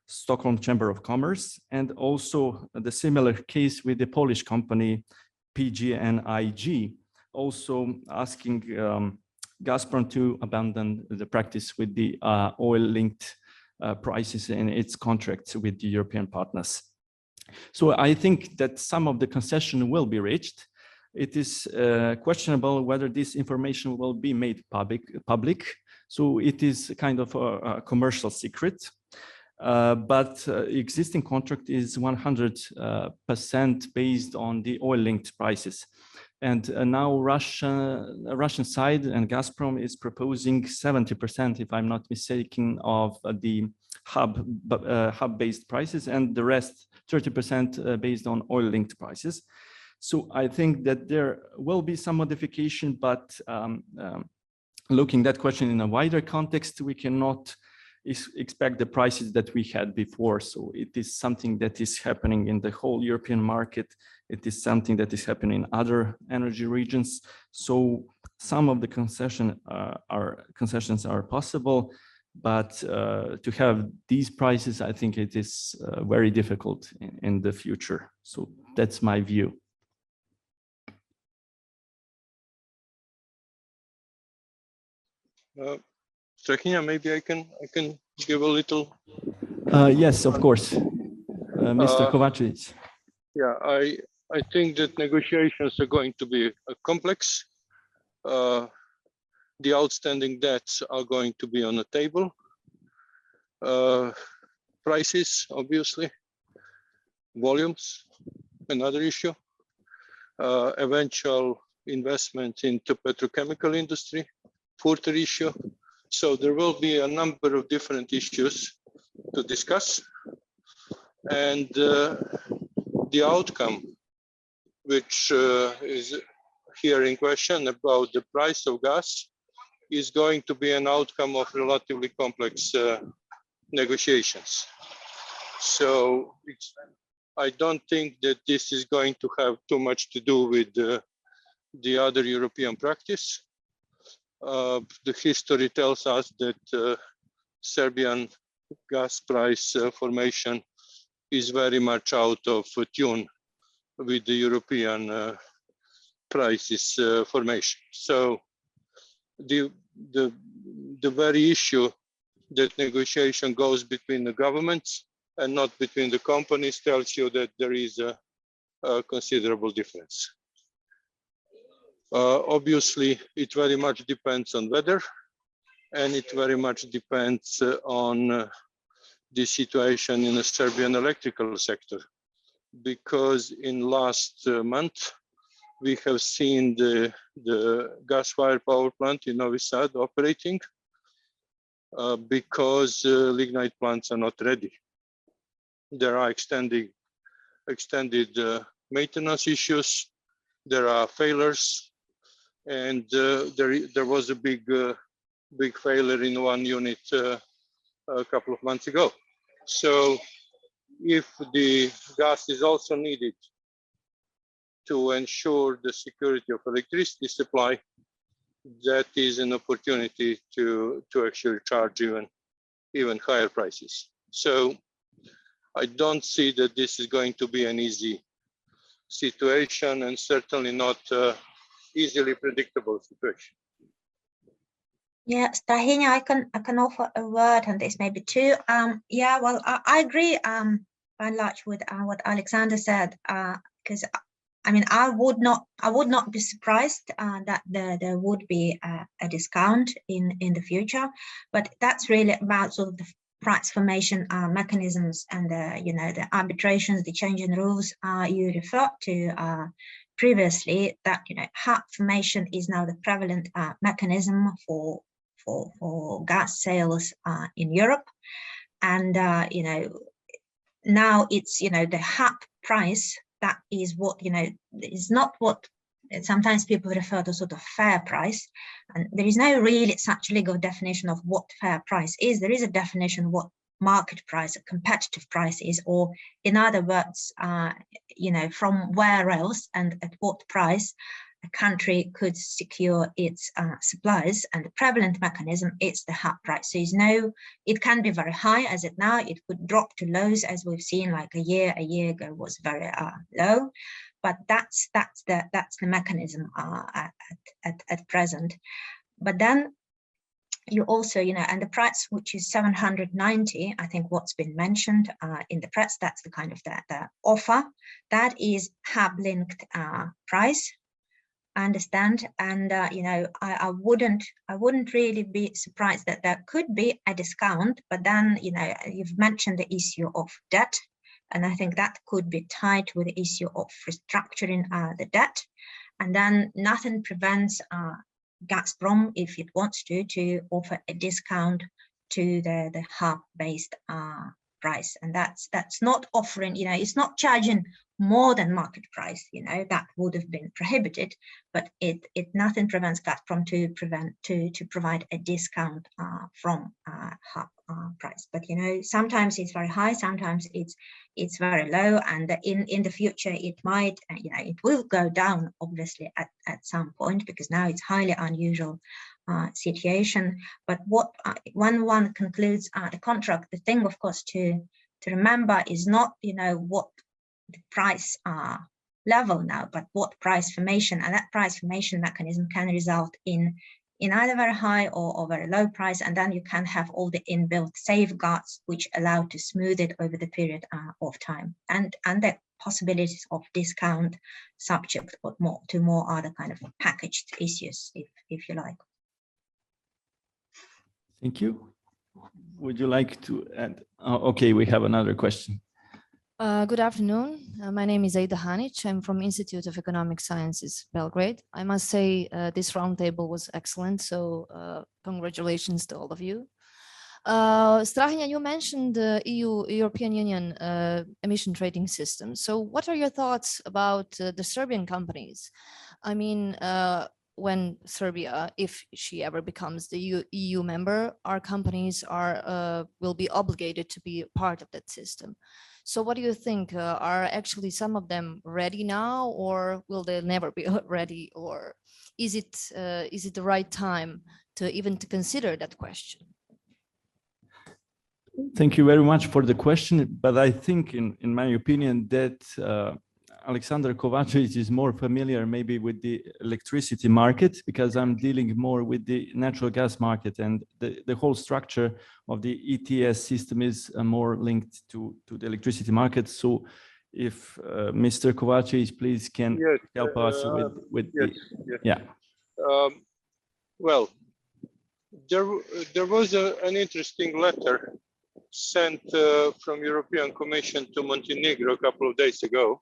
Stockholm Chamber of Commerce, and also the similar case with the Polish company PGNiG, also asking Gazprom to abandon the practice with the oil-linked prices in its contracts with the European partners. So I think that some of the concession will be reached. It is questionable whether this information will be made public. So it is kind of a commercial secret. But existing contract is 100% based on the oil-linked prices. And now Russian side and Gazprom is proposing 70%, if I'm not mistaken, of the hub-based prices, and the rest 30% based on oil-linked prices. So I think that there will be some modification, but looking at that question in a wider context, we cannot expect the prices that we had before. So it is something that is happening in the whole European market. It is something that is happening in other energy regions. So some of the concessions are possible, but to have these prices, I think it is very difficult in the future. So that's my view. Strahinja, maybe I can give a little. Yes, of course, Mr. Kovačević. Yeah, I think that negotiations are going to be complex. The outstanding debts are going to be on the table. Prices, obviously, volumes, another issue. Eventual investment into petrochemical industry, further issue. So there will be a number of different issues to discuss. And the outcome, which is here in question about the price of gas, is going to be an outcome of relatively complex negotiations. So I don't think that this is going to have too much to do with the other European practice. The history tells us that Serbian gas price formation is very much out of tune with the European prices formation. So the very issue that negotiation goes between the governments and not between the companies tells you that there is a considerable difference. Obviously, it very much depends on weather, and it very much depends on the situation in the Serbian electrical sector, because in last month, we have seen the gas-fired power plant in Novi Sad operating because lignite plants are not ready. There are extended maintenance issues, there are failures, and there was a big failure in one unit a couple of months ago. So if the gas is also needed to ensure the security of electricity supply, that is an opportunity to actually charge even higher prices. So I don't see that this is going to be an easy situation, and certainly not easily predictable situation. Yeah, Strahinja, I can offer a word on this maybe too. Yeah, well, I agree by and large with what Aleksandar said, because I mean, I would not be surprised that there would be a discount in the future, but that's really about sort of the price formation mechanisms and the arbitrations, the change in rules you referred to previously. That hub formation is now the prevalent mechanism for gas sales in Europe, and now it's the hub price. That is what is not what sometimes people refer to sort of fair price, and there is no really such legal definition of what fair price is. There is a definition of what market price, a competitive price is, or in other words, from where else and at what price a country could secure its supplies, and the prevalent mechanism is the hub price. So it can be very high as it now. It could drop to lows, as we've seen, like a year ago was very low, but that's the mechanism at present. But then you also, and the price, which is 790, I think what's been mentioned in the press, that's the kind of the offer. That is hub linked price. I understand, and I wouldn't really be surprised that there could be a discount, but then you've mentioned the issue of debt, and I think that could be tied with the issue of restructuring the debt, and then nothing prevents Gazprom, if it wants to offer a discount to the hub-based price, and that's not offering, it's not charging more than market price, that would have been prohibited, but nothing prevents Gazprom to provide a discount from hub price. But sometimes it's very high, sometimes it's very low, and in the future it might, it will go down obviously at some point, because now it's highly unusual situation. But when one concludes the contract, the thing of course to remember is not what the price level now, but what price formation, and that price formation mechanism can result in either very high or very low price, and then you can have all the inbuilt safeguards which allow to smooth it over the period of time, and the possibilities of discount subject to more other kind of packaged issues, if you like. Thank you. Would you like to add? Okay, we have another question. Good afternoon. My name is Aida Hanic. I'm from Institute of Economic Sciences, Belgrade. I must say this roundtable was excellent, so congratulations to all of you. Strahinja, you mentioned the European Union emission trading system. So what are your thoughts about the Serbian companies? I mean, when Serbia, if she ever becomes the EU member, our companies will be obligated to be part of that system. So what do you think? Are actually some of them ready now, or will they never be ready? Or is it the right time to even consider that question? Thank you very much for the question, but I think, in my opinion, that Aleksandar Kovačević is more familiar maybe with the electricity market, because I'm dealing more with the natural gas market, and the whole structure of the ETS system is more linked to the electricity market. So if Mr. Kovačević, please can help us with yeah. Well, there was an interesting letter sent from European Commission to Montenegro a couple of days ago,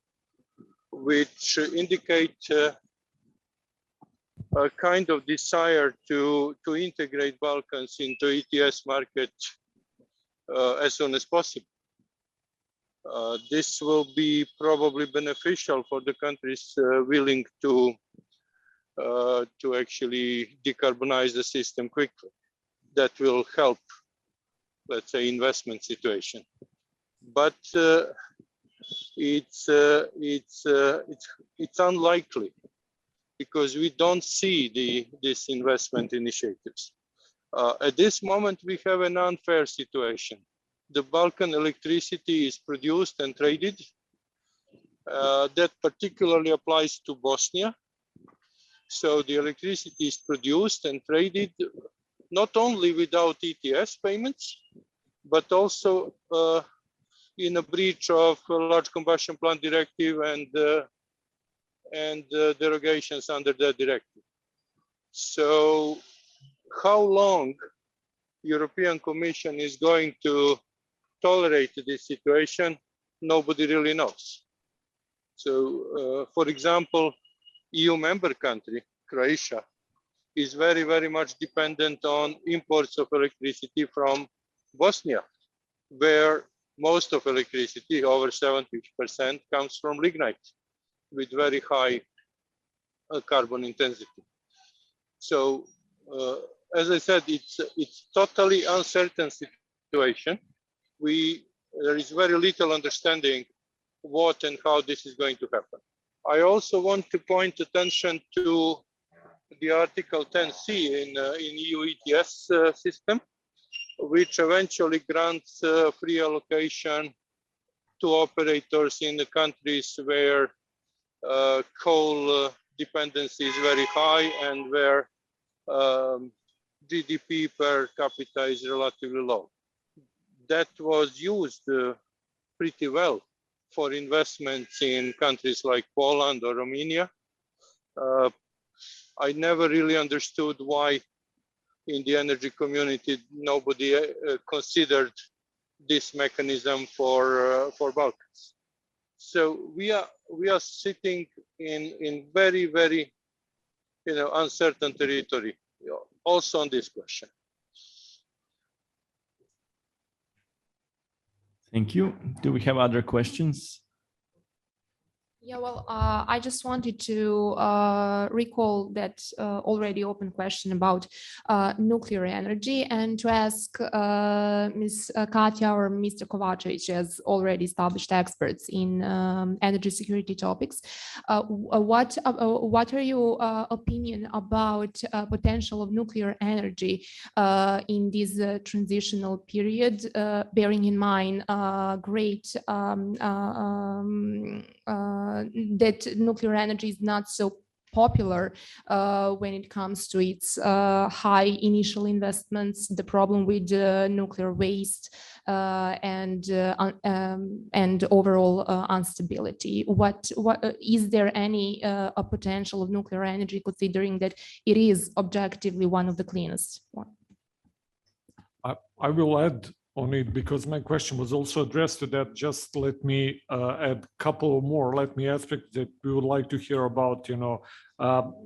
which indicate a kind of desire to integrate Balkans into ETS market as soon as possible. This will be probably beneficial for the countries willing to actually decarbonize the system quickly. That will help, let's say, investment situation. But it's unlikely, because we don't see these investment initiatives. At this moment, we have an unfair situation. The Balkan electricity is produced and traded. That particularly applies to Bosnia. So the electricity is produced and traded not only without ETS payments, but also in a breach of a large combustion plant directive and derogations under that directive. So how long European Commission is going to tolerate this situation, nobody really knows. So for example, EU member country, Croatia, is very, very much dependent on imports of electricity from Bosnia, where most of electricity, over 70%, comes from lignite with very high carbon intensity. So, as I said, it's totally uncertain situation. There is very little understanding what and how this is going to happen. I also want to point attention to the Article 10C in EU ETS system, which eventually grants free allocation to operators in the countries where coal dependency is very high and where GDP per capita is relatively low. That was used pretty well for investments in countries like Poland or Romania. I never really understood why in the energy community nobody considered this mechanism for Balkans. So we are sitting in very, very uncertain territory also on this question. Thank you. Do we have other questions? Yeah, well, I just wanted to recall that already open question about nuclear energy and to ask Ms. Katja or Mr. Kovačević, as already established experts in energy security topics. What are your opinion about potential of nuclear energy in this transitional period, bearing in mind great that nuclear energy is not so popular when it comes to its high initial investments, the problem with nuclear waste and overall instability. What is there any a potential of nuclear energy, considering that it is objectively one of the cleanest one? I will add on it, because my question was also addressed to that. Just let me add a couple more aspects that we would like to hear about.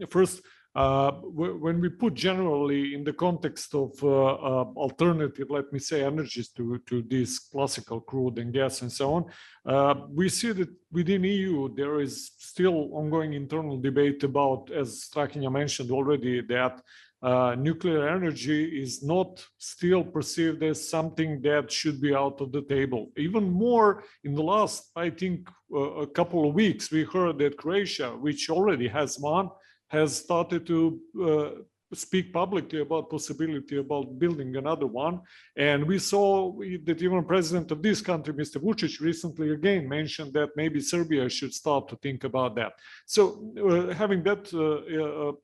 First, when we put generally in the context of alternative, let me say, energies to this classical crude and gas and so on, we see that within EU there is still ongoing internal debate about, as Strahinja mentioned already, that nuclear energy is not still perceived as something that should be out of the table. Even more in the last, I think, a couple of weeks, we heard that Croatia, which already has one, has started to speak publicly about possibility about building another one. And we saw that even president of this country, Mr. Vučić, recently again mentioned that maybe Serbia should start to think about that. So having that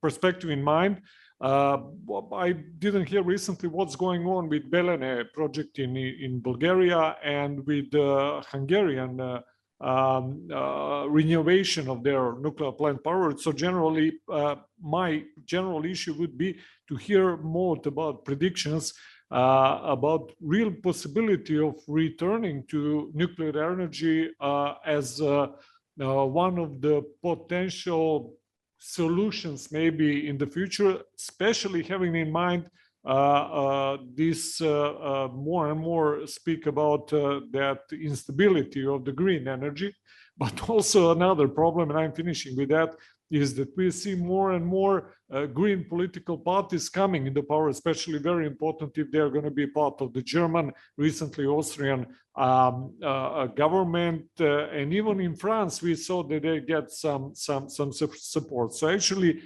perspective in mind, I didn't hear recently what's going on with Belene project in Bulgaria and with the Hungarian renovation of their nuclear plant power. So generally, my general issue would be to hear more about predictions about real possibility of returning to nuclear energy as one of the potential solutions maybe in the future, especially having in mind this more and more speak about that instability of the green energy. But also another problem, and I'm finishing with that, is that we see more and more green political parties coming into power, especially very important if they're going to be part of the German, recently Austrian government. And even in France, we saw that they get some support. So actually,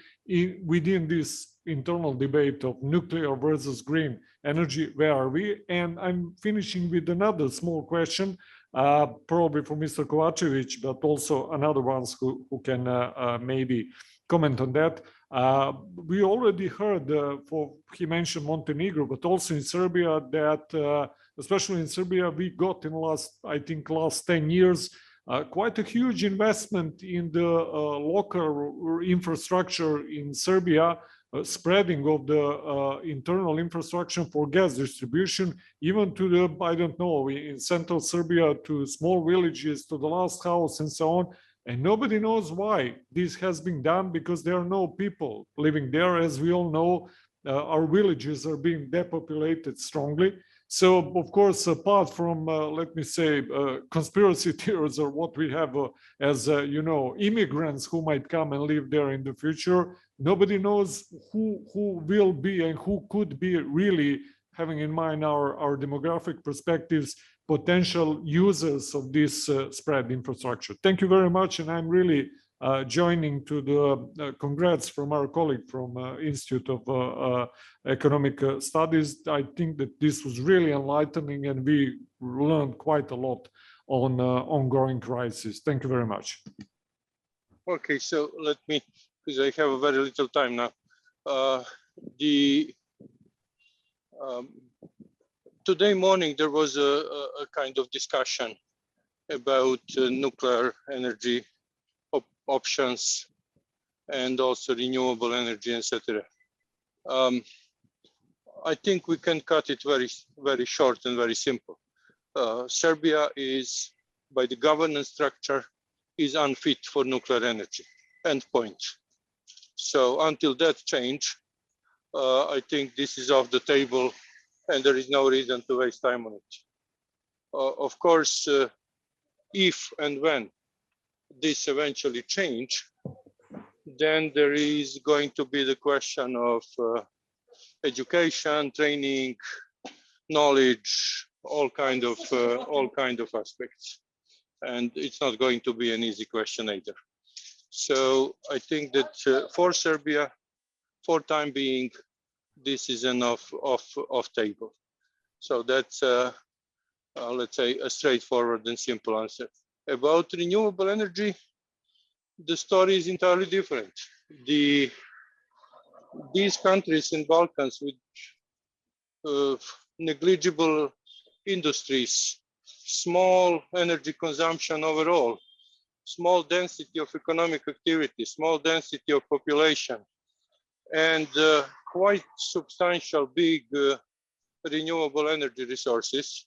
within this internal debate of nuclear versus green energy, where are we? And I'm finishing with another small question, probably for Mr. Kovačević, but also another ones who can maybe comment on that. We already heard, he mentioned Montenegro, but also in Serbia, that especially in Serbia, we got in the last 10 years, quite a huge investment in the local infrastructure in Serbia, spreading of the internal infrastructure for gas distribution, even to the, I don't know, in central Serbia, to small villages, to the last house and so on. And nobody knows why this has been done, because there are no people living there. As we all know, our villages are being depopulated strongly. So, of course, apart from, let me say, conspiracy theories or what we have as, immigrants who might come and live there in the future, nobody knows who will be and who could be really, having in mind our demographic perspectives, potential users of this spread infrastructure. Thank you very much. And I'm really joining to the congrats from our colleague from Institute of Economic Studies. I think that this was really enlightening and we learned quite a lot on ongoing crisis. Thank you very much. Okay, so let me, because I have a very little time now. Today morning, there was a kind of discussion about nuclear energy options and also renewable energy, etc. I think we can cut it very, very short and very simple. Serbia is, by the governance structure, is unfit for nuclear energy, end point. So until that change, I think this is off the table and there is no reason to waste time on it. Of course, if and when this eventually change, then there is going to be the question of education, training, knowledge, all kind of aspects. And it's not going to be an easy question either. So I think that for Serbia, for time being, this is an off table. So that's, let's say, a straightforward and simple answer. About renewable energy, the story is entirely different. These countries in Balkans with negligible industries, small energy consumption overall, small density of economic activity, small density of population, and quite substantial big renewable energy resources.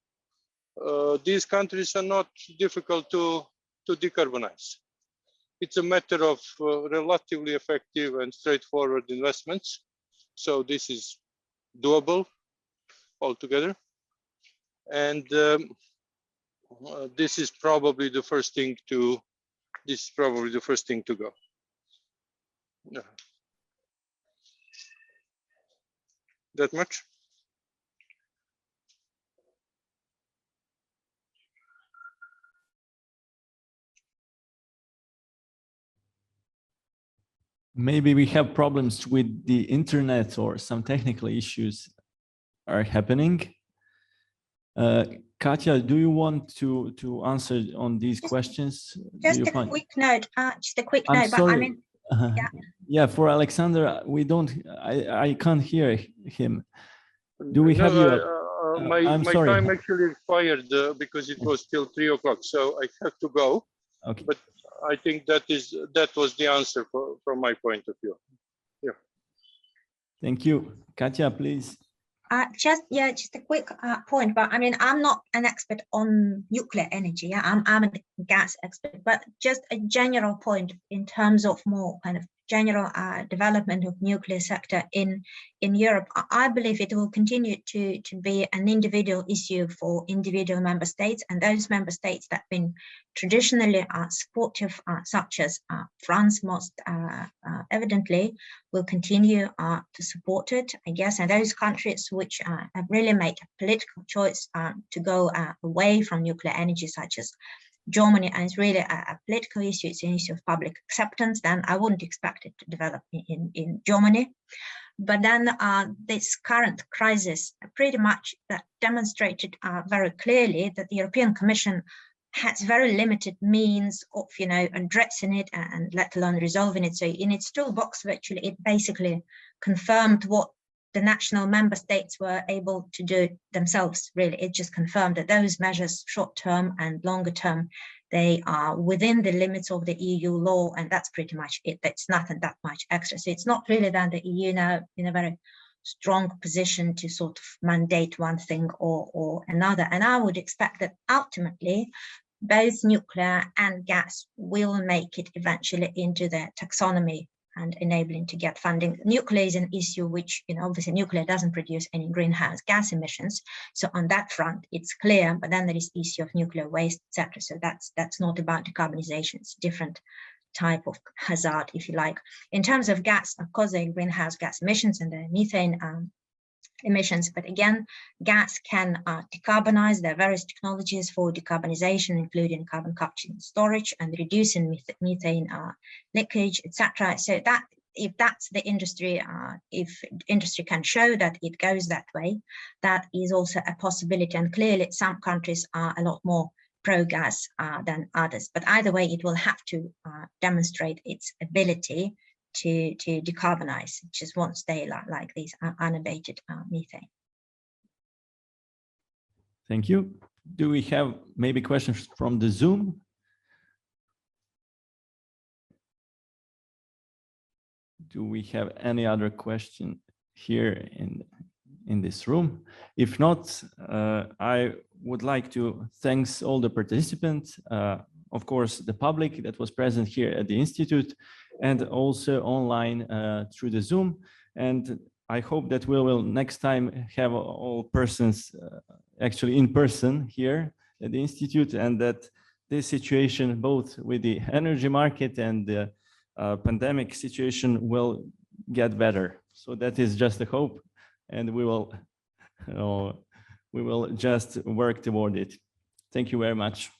These countries are not difficult to decarbonize. it's a matter of relatively effective and straightforward investments. So this is doable altogether. And this is probably the first thing to go. Yeah. That much? Maybe we have problems with the internet or some technical issues are happening. Katya, do you want to answer on these questions? Just a quick note. I'm sorry. But I mean, yeah, for Alexander, we don't. I can't hear him. Do we have your? My sorry. time actually expired because it was till 3 o'clock, so I have to go. Okay. But I think that was the answer from my point of view. Yeah. Thank you, Katya. Please. just a quick point. But I mean, I'm not an expert on nuclear energy. I'm a gas expert. But just a general point in terms of more kind of general development of nuclear sector in Europe, I believe it will continue to be an individual issue for individual member states, and those member states that have been traditionally supportive, such as France most evidently, will continue to support it, I guess, and those countries which have really made a political choice to go away from nuclear energy, such as Germany, and it's really a political issue, it's an issue of public acceptance, then I wouldn't expect it to develop in Germany. But then this current crisis pretty much demonstrated very clearly that the European Commission has very limited means of, addressing it and let alone resolving it. So in its toolbox, virtually, it basically confirmed what the national member states were able to do themselves, really. It just confirmed that those measures, short-term and longer-term, they are within the limits of the EU law, and that's pretty much it. That's nothing that much extra. So it's not really that the EU now in a very strong position to sort of mandate one thing or another. And I would expect that ultimately, both nuclear and gas will make it eventually into the taxonomy and enabling to get funding. Nuclear is an issue which, obviously nuclear doesn't produce any greenhouse gas emissions. So on that front, it's clear, but then there is the issue of nuclear waste, etc. So that's not about decarbonization, it's a different type of hazard, if you like. In terms of gas, of course, the greenhouse gas emissions and the methane emissions, but again, gas can decarbonize. There are various technologies for decarbonization, including carbon capture and storage and reducing methane leakage, etc. So that if that's the industry, if industry can show that it goes that way, that is also a possibility. And clearly, some countries are a lot more pro-gas than others. But either way, it will have to demonstrate its ability to decarbonize. It just won't stay like these unabated methane. Thank you. Do we have maybe questions from the Zoom? Do we have any other question here in this room? If not, I would like to thank all the participants, of course, the public that was present here at the Institute, and also online through the Zoom. And I hope that we will next time have all persons actually in person here at the Institute, and that this situation, both with the energy market and the pandemic situation, will get better. So that is just a hope, and we will just work toward it. Thank you very much.